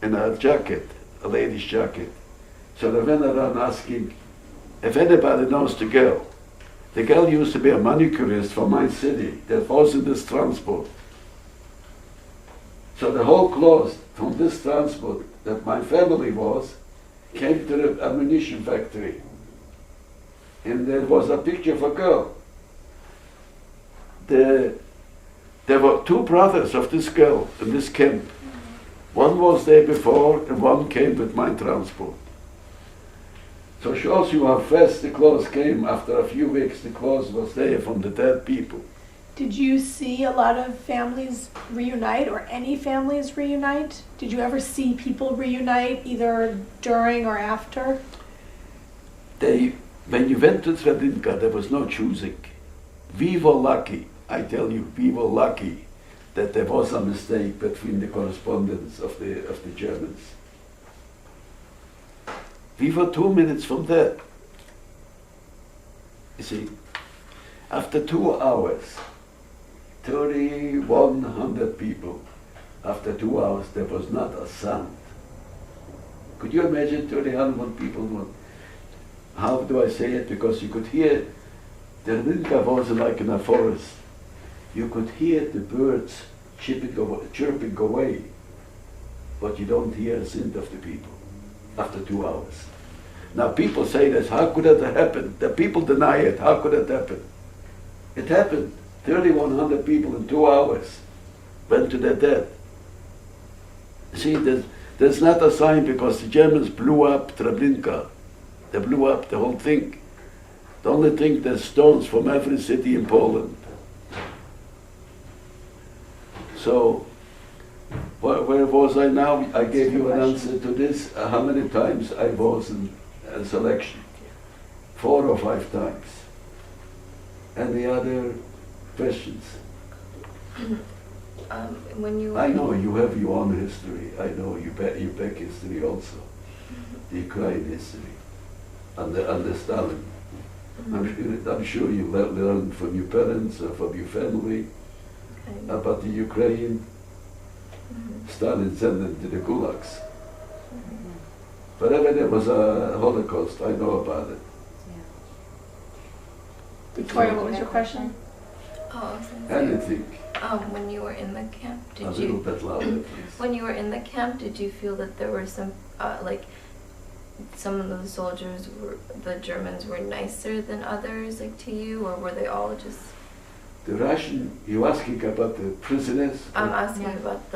in a jacket, a lady's jacket. So I went around asking if anybody knows the girl. The girl used to be a manicurist from my city that was in this transport. So the whole clothes from this transport that my family was came to the ammunition factory. And there was a picture of a girl. There were two brothers of this girl in this camp. One was there before and one came with my transport. So it shows you how fast the clothes came. After a few weeks, the clothes was there from the dead people. Did you see a lot of families reunite, or any families reunite? Did you ever see people reunite, either during or after? When you went to Treblinka, there was no choosing. We were lucky, I tell you, we were lucky that there was a mistake between the correspondence of the Germans. We were 2 minutes from that. You see, after 2 hours, 3,100 people. After 2 hours, there was not a sound. Could you imagine 3,100 people? How do I say it? Because you could hear, the Rinka was like in a forest. You could hear the birds chirping away, but you don't hear a scent of the people after 2 hours. Now people say this, how could that happen? The people deny it, how could it happen? It happened. 3,100 people in 2 hours went to their death. See, there's not a sign, because the Germans blew up Treblinka. They blew up the whole thing. The only thing, there's stones from every city in Poland. So, where was I now? I gave you an answer to this. How many times I was in a selection? 4 or 5 times. Any other questions? When you I know you have your own history. I know you back history also. The Ukraine history. And the Stalin. I'm sure you learned from your parents or from your family about the Ukraine. Stalin sent them to the gulags. Wherever there was a Holocaust, I know about it. Victoria, what was your question? Oh, I was gonna say, Anything. when you were in the camp, A did little you? bit louder, please. When you were in the camp, did you feel that there were some, like, some of the soldiers the Germans were nicer than others, like to you, or were they all just? The Russian, you asking about the prisoners? I'm asking Yeah. about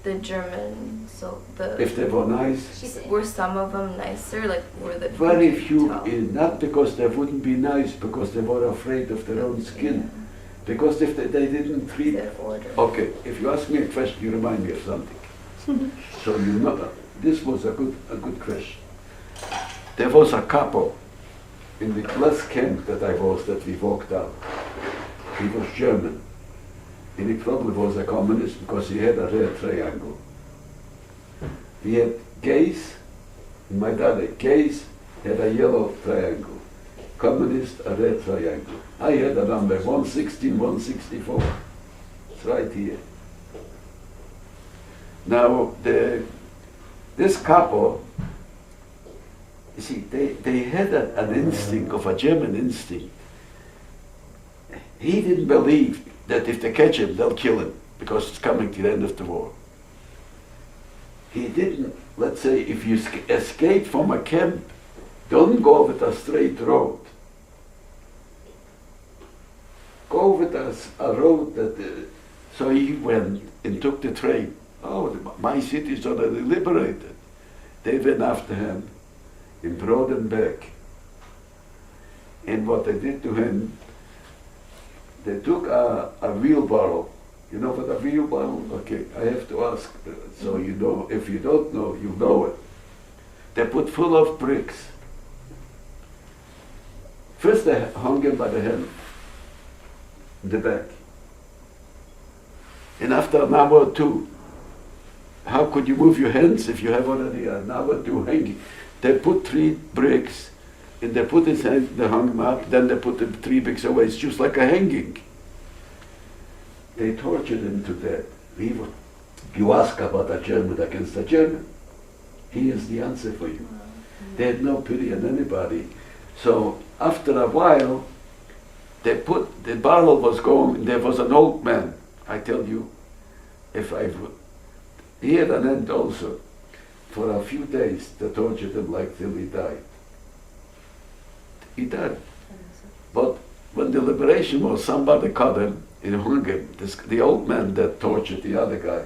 the German, so If they were nice? She said, were some of them nicer, like were the Very could you few, tell? not because they wouldn't be nice, because they were afraid of their own skin. Because if they didn't treat... Their order. Okay, if you ask me a question, you remind me of something. So you know, this was a good question. There was a couple in the last camp that I was, that we walked out. He was German. And he probably was a communist because he had a red triangle. We had gays, in my dad, gays had a yellow triangle. Communist, a red triangle. I had a number, 116, 164. It's right here. Now, this couple, you see, they had an instinct, of a German instinct. He didn't believe that if they catch him, they'll kill him, because it's coming to the end of the war. He didn't, let's say, if you escape from a camp, don't go with a straight road. Go with a road that, so he went and took the train. Oh, my city is already liberated. They went after him and brought him back. And what they did to him, they took a wheelbarrow. You know what a wheelbarrow? Okay, I have to ask, so you know. If you don't know, you know it. They put full of bricks. First they hung him by the hand, in the back. And after an hour or two, how could you move your hands if you have already an hour or two hanging? They put 3 bricks, and they put his hand, they hung him up, then they put the 3 bricks away. It's just like a hanging. They tortured him to death. You ask about a German against a German. He is the answer for you. They had no pity on anybody. So after a while, they put, the barrel was going, there was an old man, I tell you, he had an end also. For a few days, they tortured him like till he died. He died. But when the liberation was, somebody caught him and hung him. The old man that tortured the other guy.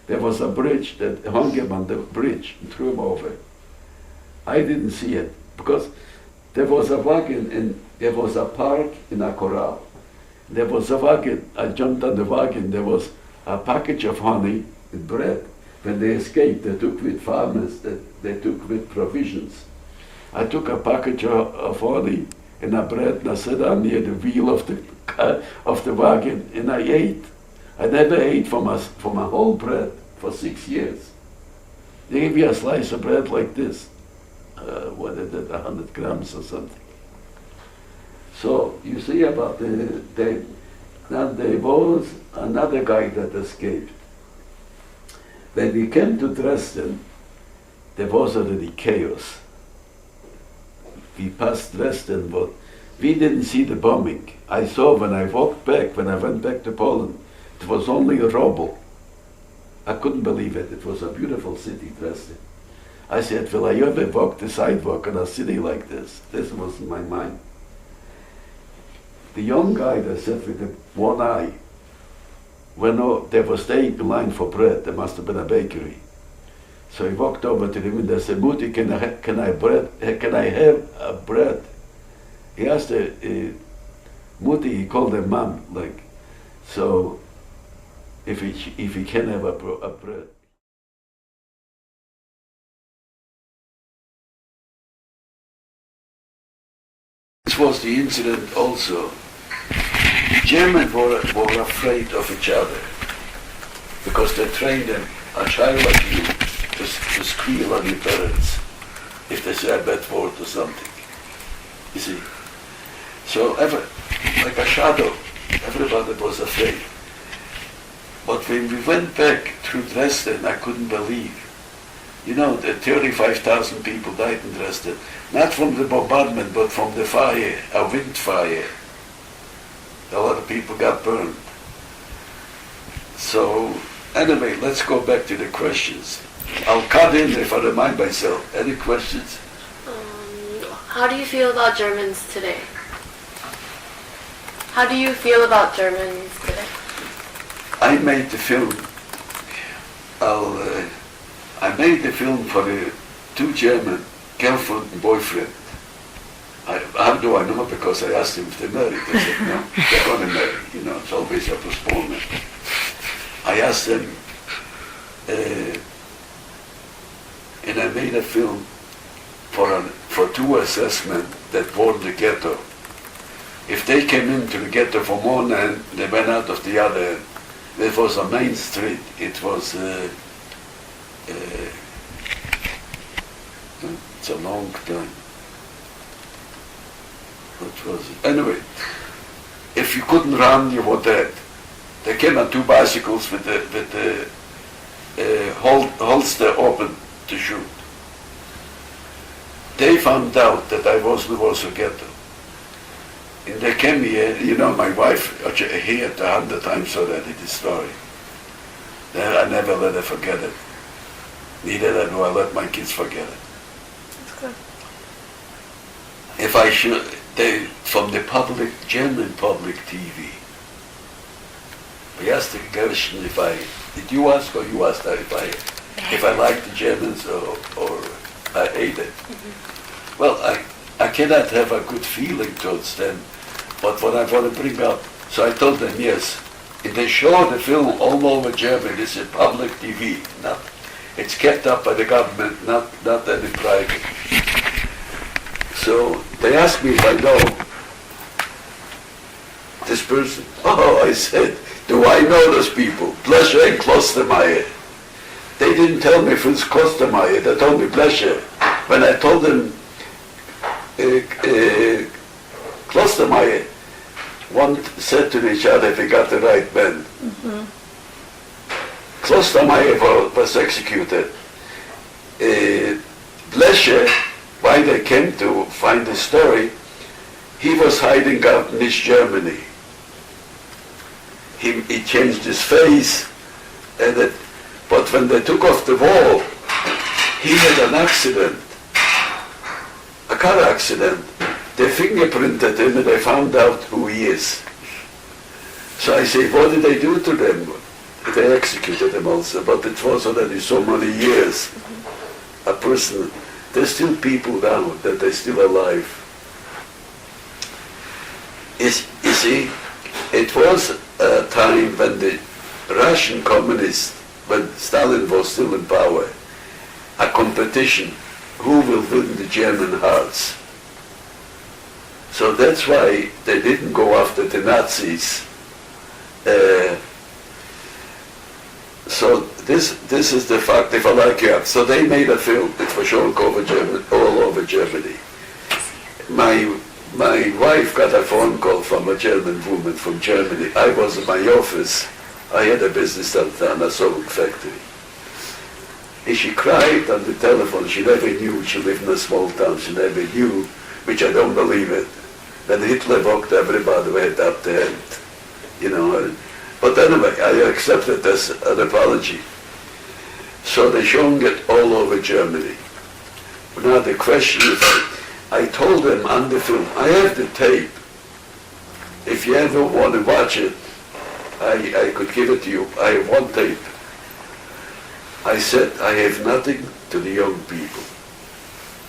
There was a bridge that hung him on the bridge and threw him over. I didn't see it because there was a wagon and there was a park in a corral. There was a wagon. I jumped on the wagon. There was a package of honey and bread. When they escaped, they took with farmers, they took with provisions. I took a package of honey and a bread and I sat down near the wheel of the wagon and I ate. I never ate from a whole bread for 6 years. They gave me a slice of bread like this. What is it, 100 grams or something. So you see about now there was another guy that escaped. When we came to Dresden, there was already chaos. We passed Dresden, but we didn't see the bombing. I saw when I walked back, when I went back to Poland, it was only rubble. I couldn't believe it. It was a beautiful city, Dresden. I said, will I ever walk the sidewalk in a city like this? This was in my mind. The young guy that sat with the one eye, when they were staying in line for bread, there must have been a bakery. So he walked over to the window and said, Mutti, can I have a bread? He asked Mutti, he called her mom, like, so if he can have a bread. This was the incident also. Germans were afraid of each other because they trained them, a child like you, to squeal on your parents if they say a bad word or something. You see? So like a shadow, everybody was afraid. But when we went back through Dresden, I couldn't believe. You know, that 35,000 people died in Dresden, not from the bombardment, but from the fire, a wind fire. A lot of people got burned. So, anyway, let's go back to the questions. I'll cut in if I remind myself. Any questions? How do you feel about Germans today? How do you feel about Germans today? I made the film. I made the film for the two German, girlfriend and boyfriend. How do I know? Because I asked them if they married. They said no, they're going to marry. You know, it's always a postponement. I asked them, and I made a film for two assessment that warned the ghetto. If they came into the ghetto from one end, they went out of the other end. It was a main street. It was, it's a long time. What was it? Anyway, if you couldn't run, you were dead. They came on two bicycles with the holster open to shoot. They found out that I was in the Warsaw Ghetto. And they came here, you know, my wife heard 100 times already this story. I never let her forget it. Neither do I let my kids forget it. That's good. If I should, from the public, German public TV, I asked the question did you ask or you asked her if I liked the Germans or I hate it? Mm-hmm. Well, I cannot have a good feeling towards them, but what I want to bring up, so I told them yes. And they show the film all over Germany. It's a public TV, it's kept up by the government, not any private. So they asked me if I know this person. Oh, I said, do I know those people? Pleasure and Klostermeier. They didn't tell me Fritz Klostermeier, they told me Pleasure. When I told them Klostermeier, one said to each other if he got the right man. Mm-hmm. Klostermeier was executed. Pleasure, why they came to find the story, he was hiding out in East Germany. He changed his face, but when they took off the wall, he had an accident, a car accident. They fingerprinted him and they found out who he is. So I say, what did they do to them? They executed him also, but it was already so many years. A person, there's still people now that they're still alive. You see, it was a time when the Russian communists, when Stalin was still in power, a competition, who will win the German hearts? So that's why they didn't go after the Nazis. So this is the fact, if I like you. So they made a film, it was shown all over Germany. My wife got a phone call from a German woman from Germany. I was in my office. I had a business downtown, a sewing factory. And she cried on the telephone. She never knew. She lived in a small town. She never knew, which I don't believe it. When Hitler walked, everybody went up there. You know. But anyway, I accepted this an apology. So they're showing it all over Germany. Now the question is, I told them on the film, I have the tape. If you ever want to watch it, I could give it to you. I have one tape. I said, I have nothing to the young people.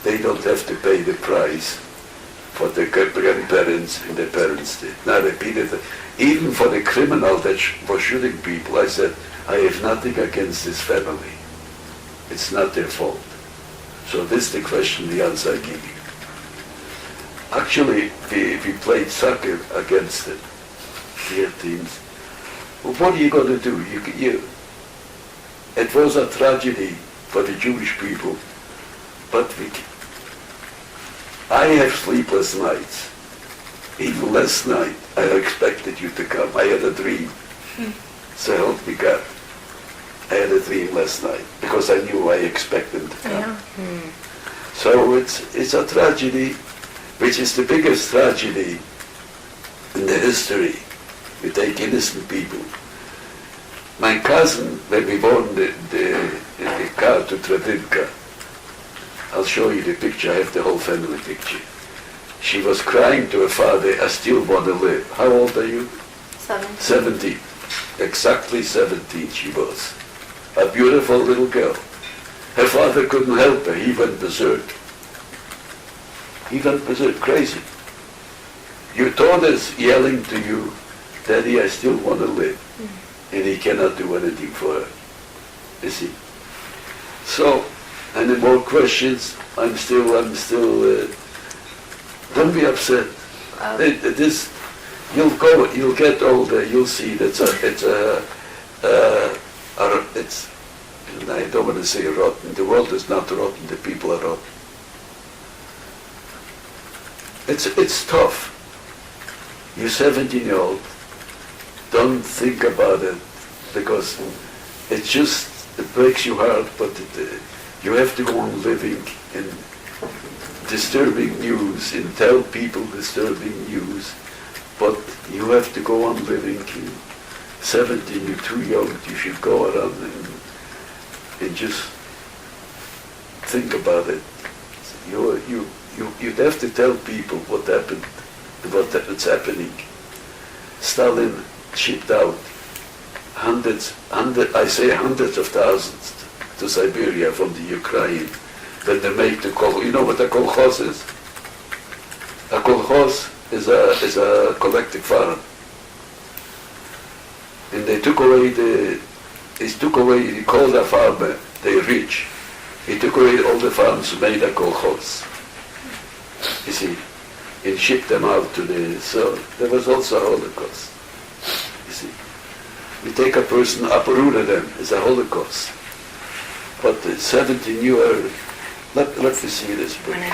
They don't have to pay the price for the grandparents and their parents did. Now I repeat it. Even for the criminal that was shooting people, I said, I have nothing against this family. It's not their fault. So this is the question, the answer I give you. Actually, we played soccer against it, their teams. Well, what are you going to do? It was a tragedy for the Jewish people, but I have sleepless nights. Even last night, I expected you to come. I had a dream. So help me God. I had a dream last night because I knew I expected him to come. Yeah. So it's a tragedy, which is the biggest tragedy in the history. We take innocent people. My cousin, when we won the car to Treblinka, I'll show you the picture, I have the whole family picture. She was crying to her father, I still want to live. How old are you? 17. Exactly 17 she was. A beautiful little girl. Her father couldn't help her, he went berserk. He went berserk, crazy. Your daughter's yelling to you, Daddy, I still want to live. And he cannot do anything for her. You see? So, any more questions? I'm still, don't be upset. This, you'll get older, you'll see that's it's, I don't want to say rotten. The world is not rotten, the people are rotten. It's tough. You're 17-year-old. Don't think about it, because it breaks your heart, but you have to go on living in disturbing news and tell people disturbing news, but you have to go on living. 17, you're too young, you should go around and just think about it. You'd have to tell people what happened, what's happening. Stalin shipped out hundreds of thousands to Siberia from the Ukraine. Then they make the kolkhoz. You know what a kolkhoz is? A kolkhoz is a collective farm. And they took away he called a farmer, they rich. He took away all the farms, made a kolkhoz. You see, and shipped them out to so there was also a Holocaust. You see, we take a person, uprooted them, it's a Holocaust. But the 17 year, let me see this book. Want to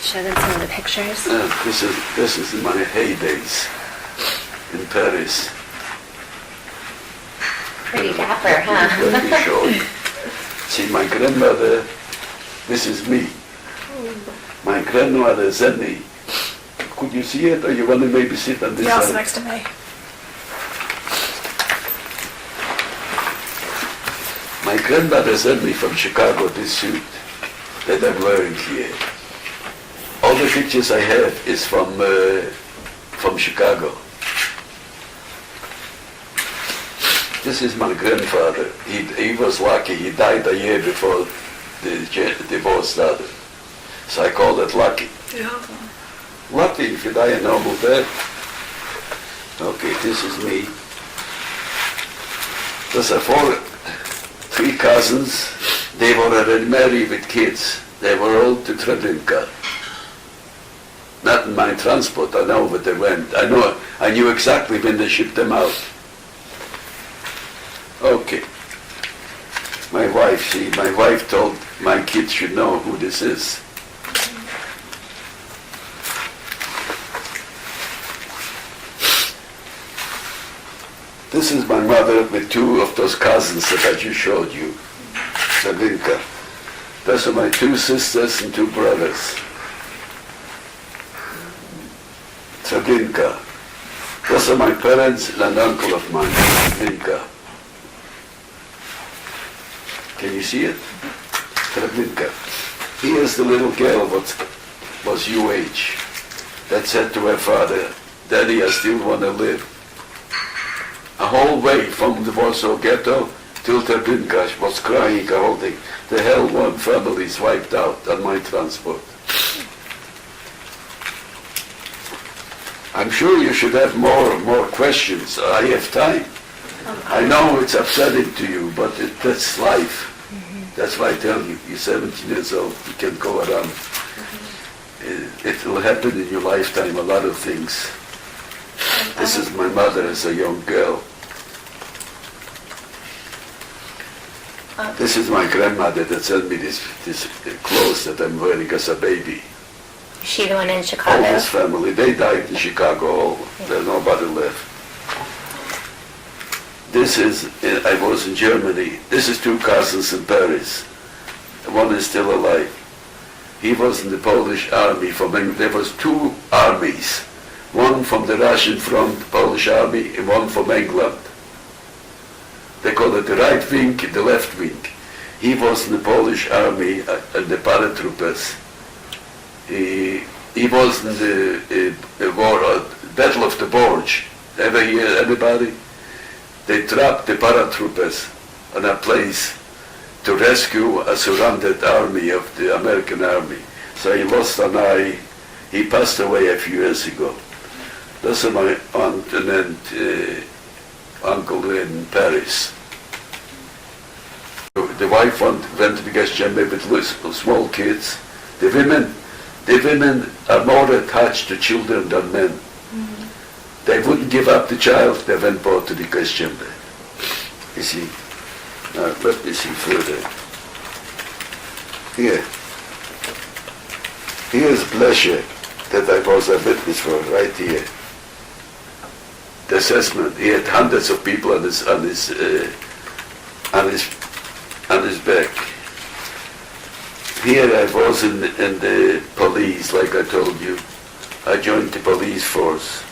show them some of the pictures? This is my heydays in Paris. Pretty dapper, huh? Let me show you. See, my grandmother, this is me. My grandmother Zenny. Could you see it, or you want to maybe sit on this Yeah, side? it's next to me. My grandmother sent me from Chicago this suit that I'm wearing here. All the pictures I have is from Chicago. This is my grandfather. He was lucky. He died a year before the war started. So I call it lucky. Yeah. Lucky if you die a normal death. Okay, this is me. Those are three cousins. They were already married with kids. They were all to Treblinka. Not in my transport, I know where they went. I knew exactly when they shipped them out. Okay. My wife told my kids should know who this is. This is my mother with two of those cousins that I just showed you. Sabinka. Those are my two sisters and two brothers. Treblinka. Those are my parents and an uncle of mine, Treblinka. Can you see it? Treblinka. Here's the little girl what was your age that said to her father, Daddy, I still want to live. A whole way from the Warsaw Ghetto till Treblinka was crying a whole thing. The hell one family is wiped out on my transport. I'm sure you should have more questions. I have time. I know it's upsetting to you, but that's life. That's why I tell you, you're 17 years old, you can go around. It will happen in your lifetime, a lot of things. This is my mother as a young girl. This is my grandmother that sent me this clothes that I'm wearing as a baby. Is she the one in All Chicago? this family, they died in Chicago, there's nobody left. I was in Germany. This is two cousins in Paris. One is still alive. He was in the Polish army. There was two armies. One from the Russian front, Polish army, and one from England. they call it the right wing and the left wing. He was in the Polish army and the paratroopers. He was in the war, Battle of the Bulge. Ever hear anybody? They trapped the paratroopers on a place to rescue a surrounded army of the American army. So he lost an eye. He passed away a few years ago. That's my aunt and uncle in Paris. The wife went to get Jembe with small kids. The women are more attached to children than men. Mm-hmm. They wouldn't give up the child, they went both to the Jembe. You see? Now, let me see further. Here's pleasure that I was a witness for, right here. The assessment. He had hundreds of people on his back. Here I was in the police, like I told you. I joined the police force.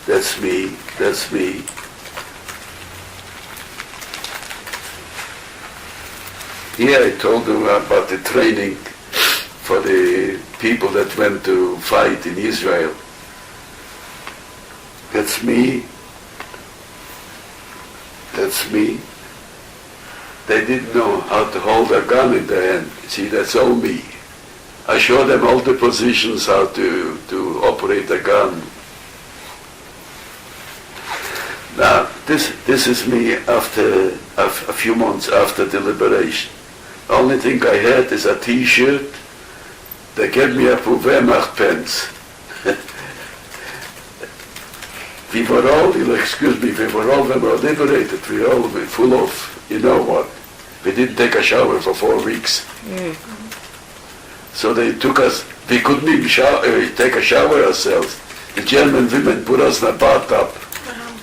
That's me. That's me. Here I told them about the training for the people that went to fight in Israel. That's me. That's me. They didn't know how to hold a gun in their hand. See, that's all me. I showed them all the positions how to operate a gun. Now, this is me after a few months after the liberation. The only thing I had is a T-shirt. They gave me a Wehrmacht pants. We were all, when we were liberated, we were all full of, you know what, we didn't take a shower for 4 weeks. Mm. So they took us, we couldn't even take a shower ourselves. The German women put us in a bathtub. Wow.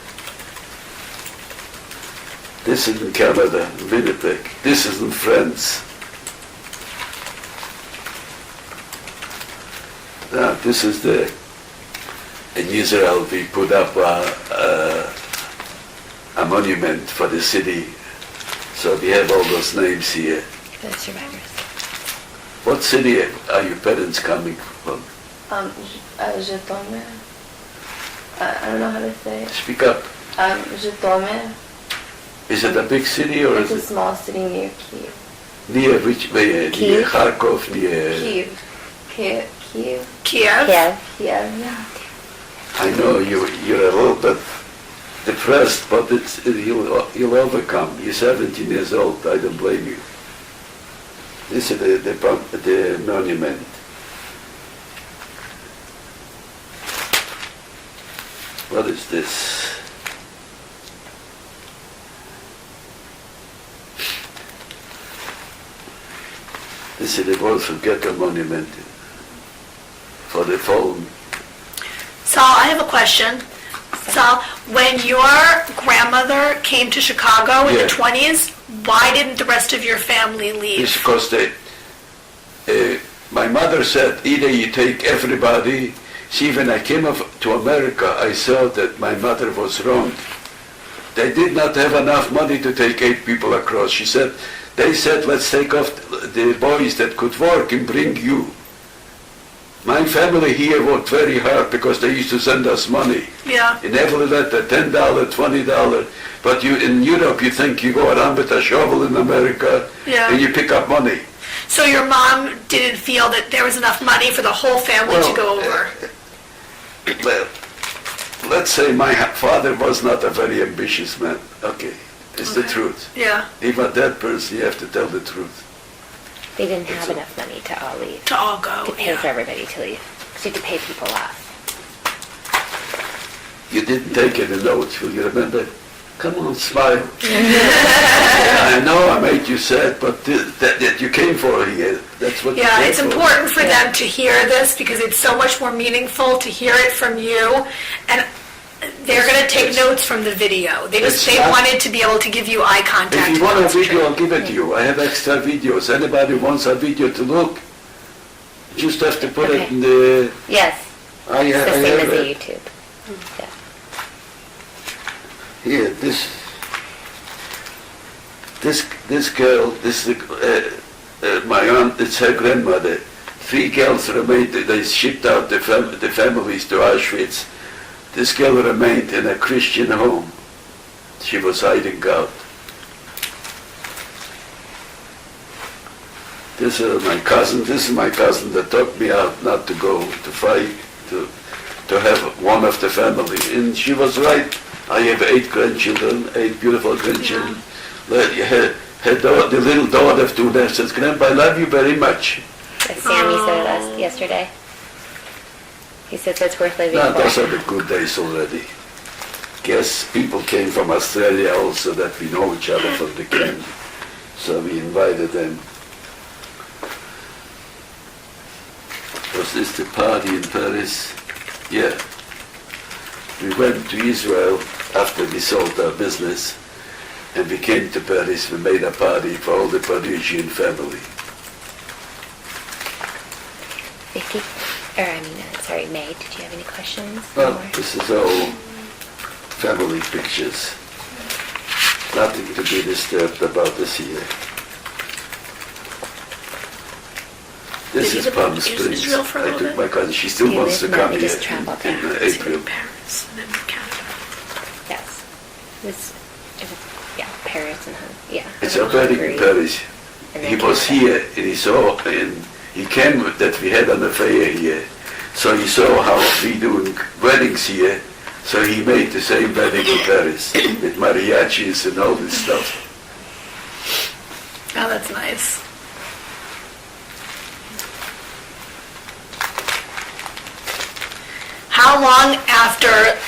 This is in Canada, Winnipeg. This is in France. Now, this is in Israel we put up a monument for the city. So we have all those names here. For the survivors. What city are your parents coming from? Žitome. I don't know how to say it. Speak up. Žitome. Is it a big city or it's is a small city near Kyiv. Near which way? Near Kharkov, near... Kyiv. Kiev, yeah. I know you're a little bit depressed, but you'll overcome. You're 17 years old. I don't blame you. This is the monument. What is this? This is the Warsaw Ghetto monument for the fallen. Sal, I have a question. Sal, when your grandmother came to Chicago in the 20s, why didn't the rest of your family leave? It's because my mother said, either you take everybody. See, when I came to America, I saw that my mother was wrong. They did not have enough money to take 8 people across. They said, let's take off the boys that could work and bring you. My family here worked very hard because they used to send us money. Yeah. In every letter, $10, $20. But in Europe, you think you go around with a shovel in America and you pick up money. So your mom didn't feel that there was enough money for the whole family to go over? Well, let's say my father was not a very ambitious man. Okay, it's the truth. Yeah. If a dead person, you have to tell the truth. They didn't have enough money to all leave. To all go, to pay for everybody to leave. Because you had to pay people off. You didn't take any notes, will you remember? Come on, smile. I know I made you sad, but that you came for here, that's what you came for. Yeah, it's important for them to hear this because it's so much more meaningful to hear it from you. And they're going to take notes from the video. They wanted to be able to give you eye contact. If you want a video, I'll give it to you. I have extra videos. Anybody wants a video to look, you just have to put it in the... Yes. It's the same as the YouTube. Yeah. Here, this... this girl, my aunt, it's her grandmother. 3 girls remained, they shipped out the families to Auschwitz. This girl remained in a Christian home. She was hiding out. This is my cousin that took me out not to go to fight, to have one of the family. And she was right. I have 8 grandchildren, 8 beautiful grandchildren. Yeah. The little daughter of 2 left says, Grandpa, I love you very much. Sammy said it yesterday. He says it's worth living No, for. those are the good days already. Guess people came from Australia also that we know each other from the camp. So we invited them. Was this the party in Paris? Yeah. We went to Israel after we sold our business, and we came to Paris. We made a party for all the Parisian family. Vicky, May, did you have any questions? Well, this is all family pictures. Nothing to be disturbed about this year. This is Palm Springs. Israel for a I little took bit? my cousin. She still wants to come We here just traveled in there. April. Paris and then Canada. Yes. Yeah, Paris and yeah. It's a wedding in Paris. And then He was Canada. here and he saw, and he came that we had an affair here. So he saw how we doing weddings here. So he made the same wedding in Paris with mariachis and all this stuff. Oh, that's nice. How long after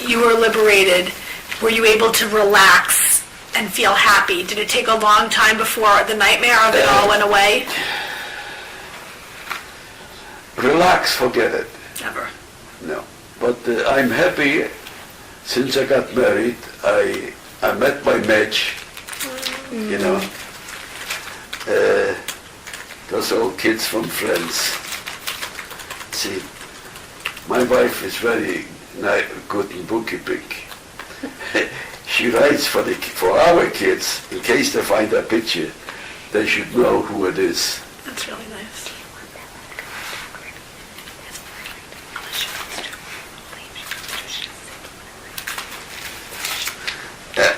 you were liberated were you able to relax and feel happy? Did it take a long time before the nightmare of it all went away? Relax, forget it. Never. No. But I'm happy since I got married. I met my match, you know. Those old kids from France. See, my wife is very good in bookkeeping. She writes for our kids, in case they find a picture, they should know who it is. That's really nice.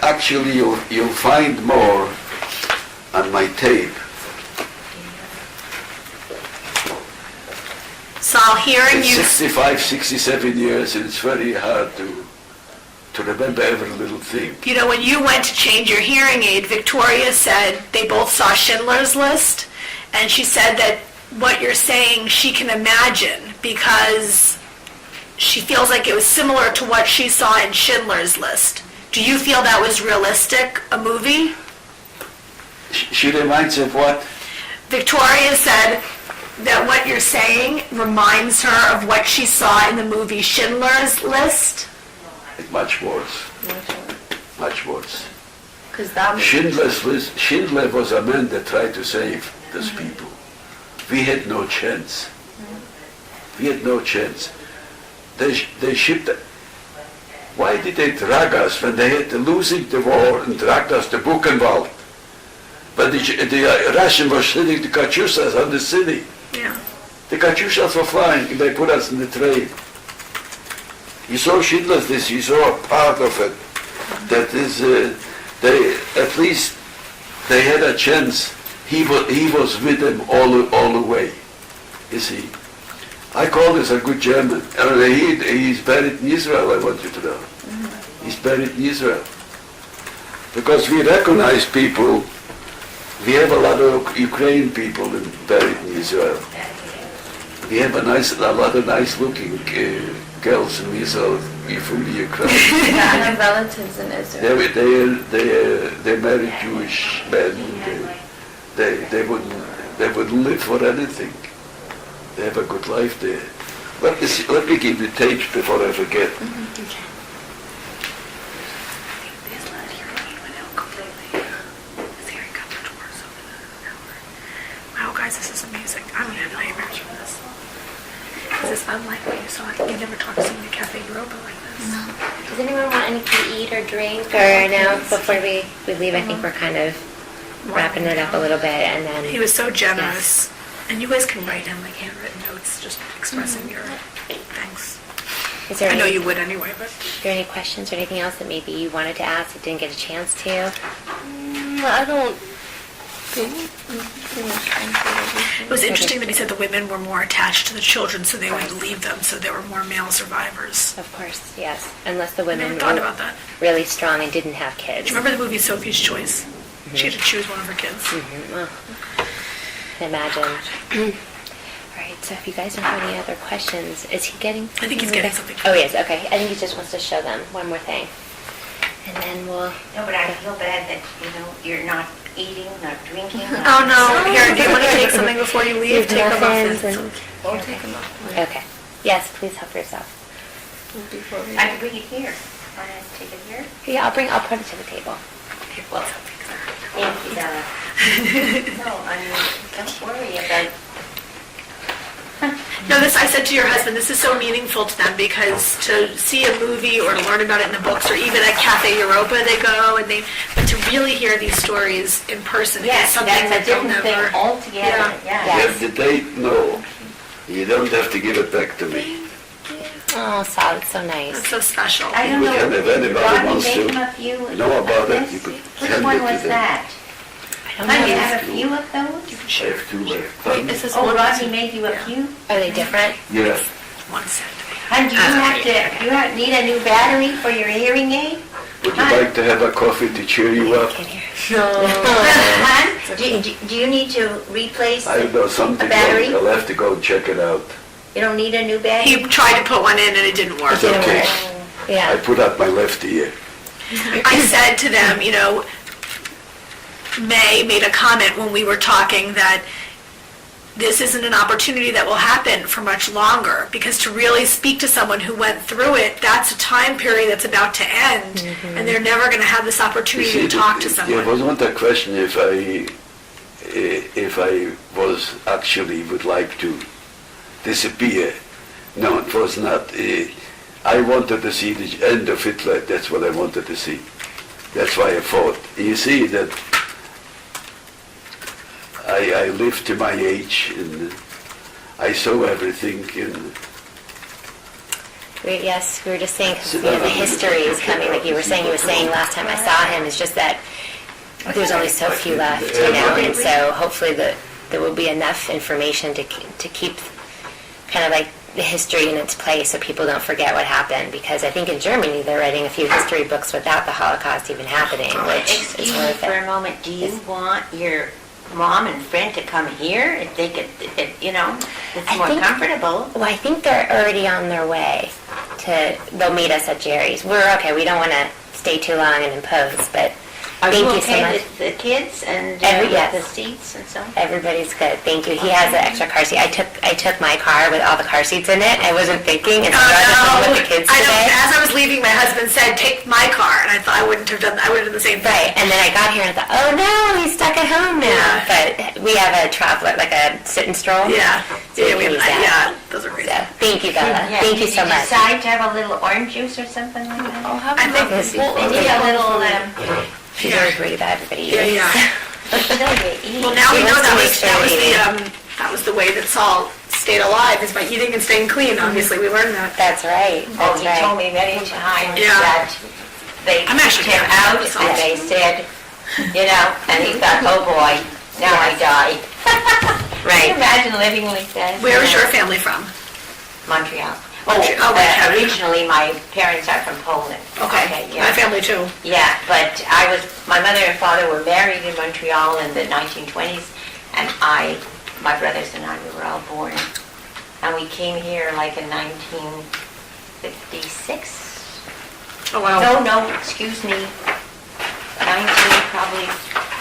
Actually, you'll find more on my tape. Saul, hearing It's you... 65, 67 years, and it's very hard to remember every little thing. You know, when you went to change your hearing aid, Victoria said they both saw Schindler's List, and she said that what you're saying she can imagine because she feels like it was similar to what she saw in Schindler's List. Do you feel that was realistic, a movie? She reminds of what? Victoria said that what you're saying reminds her of what she saw in the movie Schindler's List. It's much worse. Much worse. Because that Schindler was a man that tried to save those people. We had no chance. We had no chance. They shipped... Why did they drag us when they had losing the war and dragged us to Buchenwald? But the Russian was sending the Katyushas on the city. Yeah. The Katyushas were flying and they put us in the train. You saw Schindler's List, you saw a part of it. That is, at least they had a chance. He was with them all the way. You see. I call this a good German. He's buried in Israel, I want you to know. He's buried in Israel. Because we recognize people, we have a lot of Ukrainian people buried in Israel. We have a lot of nice looking girls in Israel from the Ukraine. yeah, I have relatives in Israel. They married Jewish men. They wouldn't live for anything. They have a good life there. Let me give you tapes before I forget. Wow, guys, this is amazing. I'm gonna have nightmares from this. This is unlike what you saw. You never talked to someone in Cafe Europa like this. Does anyone want anything to eat or drink or now before we leave? I think we're kind of wrapping it up a little bit, and then He was so generous. And you guys can write him like handwritten notes, just expressing your thanks. Is there I know any, you would anyway, but. Are there any questions or anything else that maybe you wanted to ask that didn't get a chance to? I don't think we pretty much answered everything. It was interesting that he said the women were more attached to the children, so they wouldn't leave them, so there were more male survivors. Of course, yes. Unless the I women never thought were about that. really strong and didn't have kids. Do you remember the movie Sophie's Choice? She had to choose one of her kids. Well, I can imagine. All right, so if you guys don't have any other questions, is he getting? I think he's getting something. Oh, yes, okay. I think he just wants to show them one more thing. And then we'll... No, but I feel bad that, you're not eating, not drinking. Oh, no. Here, do you want to take something before you leave? Take a muffins muffin. I'll take them off Okay. Yes, please help yourself. before we. I can bring it here. Want to take it here? Yeah, I'll put it to the table. Well, thank you, Donna. No, don't worry about. No, I said to your husband, this is so meaningful to them because to see a movie or to learn about it in the books or even at Cafe Europa they go but to really hear these stories in person is Yes, something that's that a they'll different thing never... altogether, Yeah. You have the date? No. You don't have to give it back to me. Oh, Sal, it's so nice. That's so special. I don't We know. can have Did anybody Rodney wants make to him a few know about of it, this? you could Which send one it to was them. that? I don't Honey, you know. have a few of those? I have two left. Wait, is this Oh, one? Rodney made you a Yeah. few? Are they different? Yeah. One set. Hon, do you need a new battery for your hearing aid? Would you like to have a coffee to cheer you up? Can't hear. Hon, do you need to replace I don't know, something. a battery? I'll have to go and check it out. You don't need a new battery? He tried to put one in and it didn't work. It didn't Okay. work. I Yeah. put out my left ear. I said to them, May made a comment when we were talking that this isn't an opportunity that will happen for much longer, because to really speak to someone who went through it, that's a time period that's about to end, and they're never going to have this opportunity to talk to There someone. wasn't a question if I was actually would like to disappear. No, it was not. I wanted to see the end of Hitler. That's what I wanted to see. That's why I fought. You see that I lived to my age and I saw everything. And Yes, we were just saying, 'cause, the history is coming, like you were saying last time I saw him, is just that there's only so few left, and so hopefully there will be enough information to keep kind of like the history in its place so people don't forget what happened, because I think in Germany they're writing a few history books without the Holocaust even happening, which is Excuse me worth for it. a moment. Do you want your mom and friend to come here if they could, it's I more think- comfortable? Well, I think they're already on their way they'll meet us at Jerry's. We're okay, we don't want to stay too long and impose, but Are thank you you so okay much. with the kids and Yes. with the seats and so? Everybody's good, thank you. He has an extra car seat. I took my car with all the car seats in it. I wasn't thinking, and so I was home with the kids I know, today. as I was leaving, my husband said, take my car, and I thought I would have done the same thing. Right, and then I got here and I thought, oh no, he's stuck at home now. Yeah. But we have a traveler, like a sit and stroll. Yeah, So we yeah, can use that. those are great. So, thank you, Bella. Yeah, Thank you so Did much. you decide to have a little orange juice or something like that? I'll have I think this- Maybe a little, She's always worried about everybody. Yeah. Well, now She we know wants to that make was, sure that was we- that was the way that Saul stayed alive, is by eating and staying clean, obviously, we learned that. That's right. Oh, That's he right. told me many times Yeah. that they I'm actually kicked him happy out with this and they said, and he thought, oh boy, now I die. Can you imagine living like that? Where is your family from? Montreal. Montreal, okay, Canada. Originally, my parents are from Poland. Okay, yeah. my family too. Yeah, but my mother and father were married in Montreal in the 1920s, and my brothers and I, we were all born. And we came here like in 1956. Oh, wow. No, excuse me. 19 probably,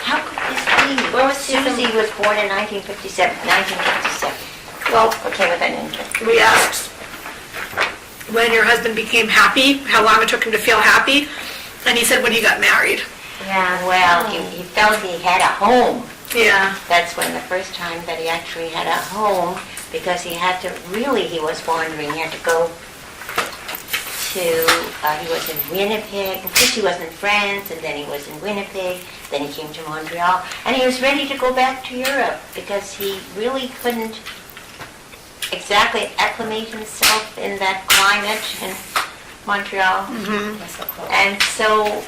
how could this be? Where was Susie was born in 1957. 1957. Well, Okay, with an interest. we asked when your husband became happy, how long it took him to feel happy, and he said when he got married. Yeah, well, he felt he had a home. Yeah. That's when the first time that he actually had a home, because he was wandering, he had to go he was in Winnipeg. First he was in France, and then he was in Winnipeg, then he came to Montreal, and he was ready to go back to Europe because he really couldn't exactly acclimate himself in that climate in Montreal. And so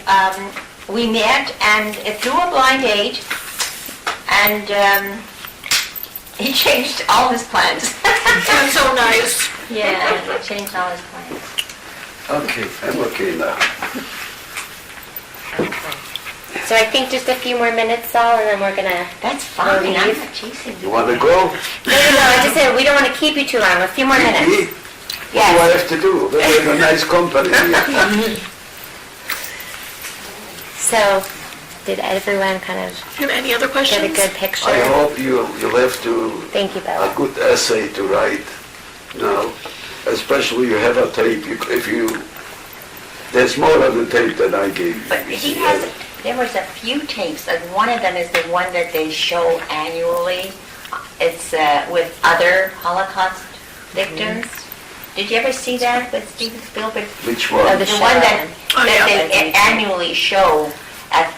we met, and through a blind date, and he changed all his plans. That's so nice. Yeah, he changed all his plans. Okay, I'm okay now. So I think just a few more minutes, Saul, and then we're gonna. That's fine. We'll I'm leave. not chasing You you. want to go? No. I just said we don't want to keep you too long. A few more Me? minutes. What do I Yes. have to do? We're in a nice company here. So, did everyone kind of Do you have any other get questions? a good picture? I hope you'll have to Thank you, a Bella. good essay to write now, especially you have a tape. There's more on the tape than I gave you. But he has, there was a few tapes, and one of them is the one that they show annually. It's with other Holocaust victims. Did you ever see that with Steven Spielberg? Which Oh, one? the The one that, Oh, that yeah. they annually show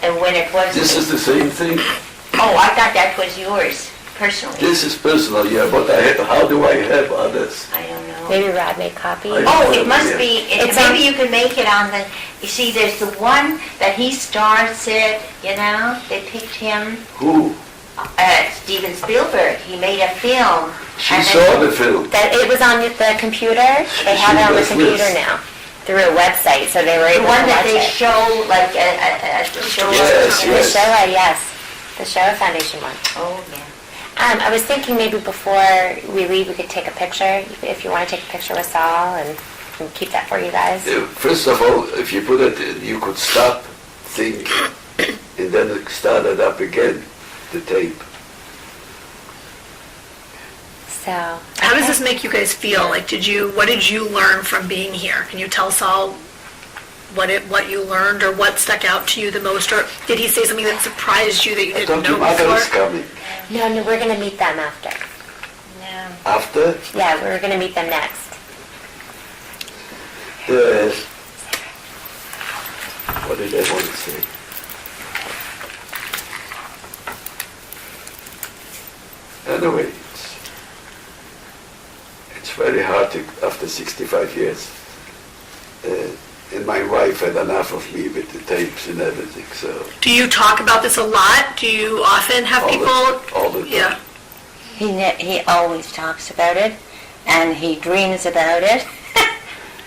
when it was. This is the same thing. Oh, I thought that was yours, personally. This is personal, yeah, but how do I have others? I don't know. Maybe Rod made copies. Oh, it must be, It's on- maybe you can make it on the, you see, there's the one that he stars it, you know, they picked him, Who? Steven Spielberg, he made a film. She and then- saw the film. That it was on the computer. They have it on the Yes, computer yes. now through a website, so they were The able one to that watch they it. show, like, at the show. Yes, The yes. Shoah, yes, the Shoah Foundation one. Oh, yeah. I was thinking maybe before we leave, we could take a picture. If you want to take a picture with Saul and keep that for you guys. First of all, if you put it, you could stop, think, and then start it up again, the tape. So. How does okay. this make you guys feel? Like, what did you learn from being here? Can you tell Saul what you learned, or what stuck out to you the most, or did he say something that surprised you that you I didn't thought your know mother is before? coming. No, we're going to meet them after. No. After? Yeah, we're going to meet them next. What did I want to say? Anyway, it's very hard to, after 65 years. And my wife had enough of me with the tapes and everything, so Do you talk about this a lot? Do you often have people? all the time. Yeah. He always talks about it, and he dreams about it,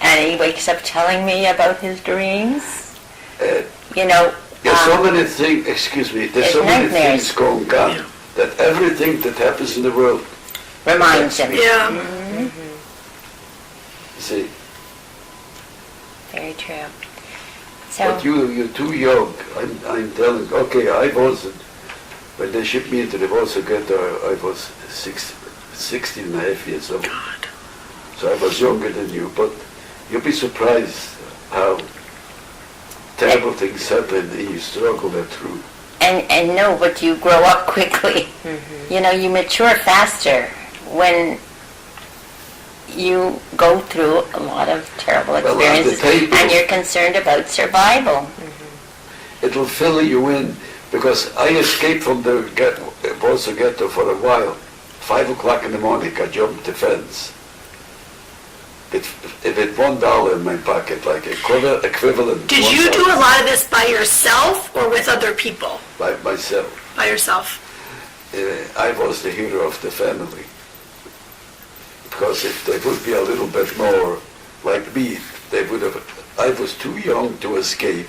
and he wakes up telling me about his dreams. Uh, You know, There's so many things, excuse me, there's It's so many nightmares. things going on Yeah. that everything that happens in the world, reminds him. Yeah. you see, Very true. but So, you're too young. I'm telling, okay, I wasn't. When they shipped me into the Warsaw Ghetto, I was 16 and a half years old. God. So I was younger than you, but you'll be surprised how terrible things happen and you struggle that through. And no, but you grow up quickly. You know, you mature faster when you go through a lot of terrible Well, on the experiences, table- and you're concerned about survival. It'll fill you in, because I escaped from the Warsaw Ghetto for a while. 5 o'clock in the morning, I jumped the fence. If it $1 in my pocket, like equivalent. Did you do a lot of this by yourself or with other people? By myself. By yourself. I was the hero of the family. Because if they would be a little bit more like me, they would have. I was too young to escape.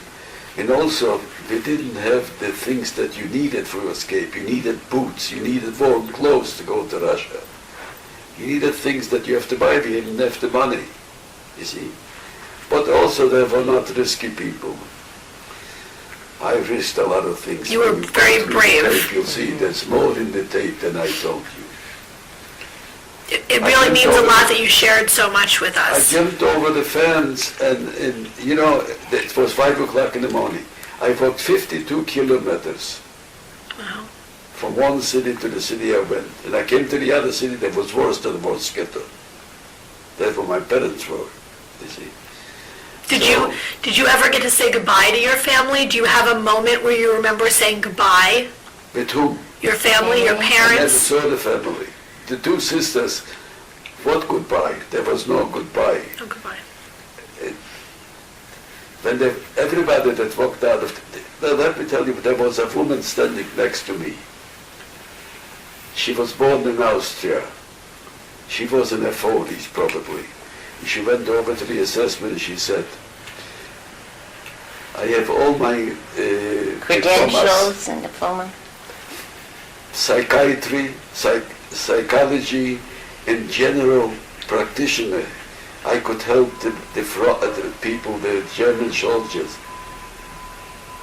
And also, we didn't have the things that you needed for escape. You needed boots, you needed warm clothes to go to Russia. You needed things that you have to buy, we didn't have the money, you see. But also they were not risky people. I risked a lot of things. You were When go very through the brave. tape, you'll see there's more in the tape than I told you. It I really can means tell a you. lot that you shared so much with I us. jumped over the fence and you know, it was 5 o'clock in the morning. I walked 52 kilometers Wow. from one city to the city I went. And I came to the other city that was worse than the Warsaw Ghetto. That's where my parents were, you see. Did you ever get to say goodbye to your family? Do you have a moment where you remember saying goodbye? With whom? Your family, your I never parents? saw the family. The two sisters, what goodbye? There was no goodbye. Oh, goodbye. When everybody that walked out of well, let me tell you, there was a woman standing next to me. She was born in Austria. She was in her 40s probably. She went over to the assessment and she said, I have all my Credentials and diploma. psychiatry, psychology, and general practitioner. I could help the people, the German soldiers.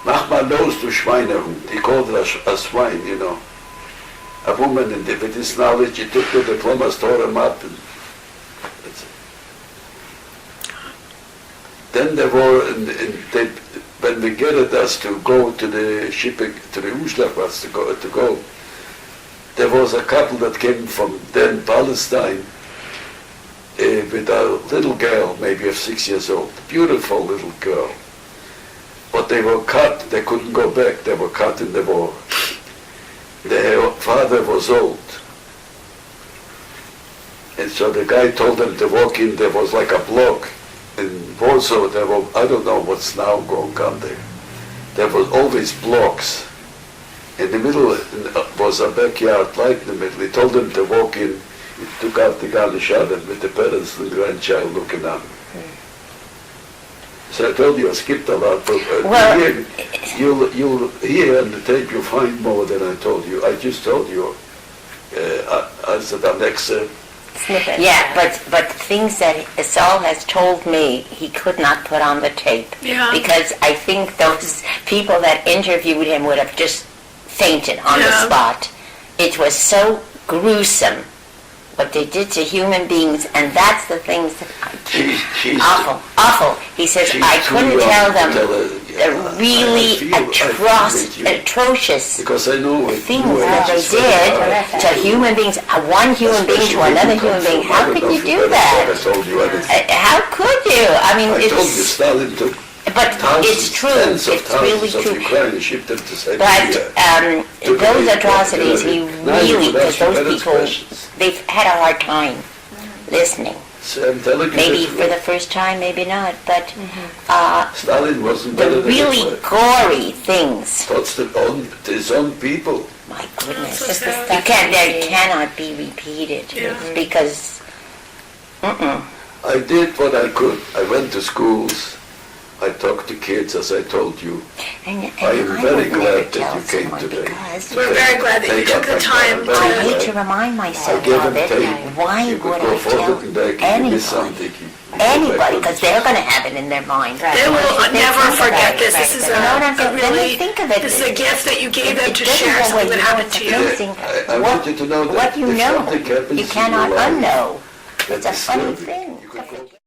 Mach mal los, du Schweinehund. He called her a swine, you know. A woman with this knowledge, she took the diplomas, tore them up. And that's it. Then there were, when they gathered us to go to the shipping, to the Umschlagplatz to go, there was a couple that came from then Palestine with a little girl, maybe of 6 years old, beautiful little girl. But they were cut, they couldn't go back, they were cut in the war. Their father was old. And so the guy told them to walk in, there was like a block. In Warsaw, there were, I don't know what's now going on there. There was always blocks. In the middle was a backyard light in the middle. He told them to walk in. He took out the gun and shot him with the parents and the grandchild looking on. So I told you I skipped a lot, but you'll hear on the tape you'll find more than I told you. I just told you. I said an excerpt. Snippet. Yeah, but things that Saul has told me he could not put on the tape. Yeah. Because I think those people that interviewed him would have just fainted on the spot. It was so gruesome what they did to human beings, and that's the things that I She's awful. He says, she's I too couldn't young tell to them tell her, the really I feel with you. atrocious Because I know it. things that they did to human beings, one human being to another human being. How could you do that? I told you. How could you? I mean, I told you it's... Stalin took But it's true. tens of It's really thousands of true. Ukraine and shipped them to But Siberia. those atrocities, he Now you really, could because ask me those better people, questions. they've had a hard time listening. So I'm telling you Maybe the for the truth. first time, maybe not. But Stalin wasn't better the than really Hitler. gory things, That's his own people. my goodness, That's so sad. they cannot be repeated. Yeah. Because, I did what I could. I went to schools. I talked to kids, as I told you. and I am I very would never glad that tell you came someone today. because We're very glad that you took the time I to... need to remind myself I gave of them it. tape. Why You could would go I forward and back tell if you miss anybody? something. Anybody, because they're going to have it in their mind. They will never forget this. This is You know what I'm saying? Then really, you think of it. this is a gift that you gave them It to doesn't share go something away. that happened to You you. know, it's amazing. I want you to know that What you if know, something happens you in cannot your life, unknow. that It's a is funny disturbing. thing. You could go-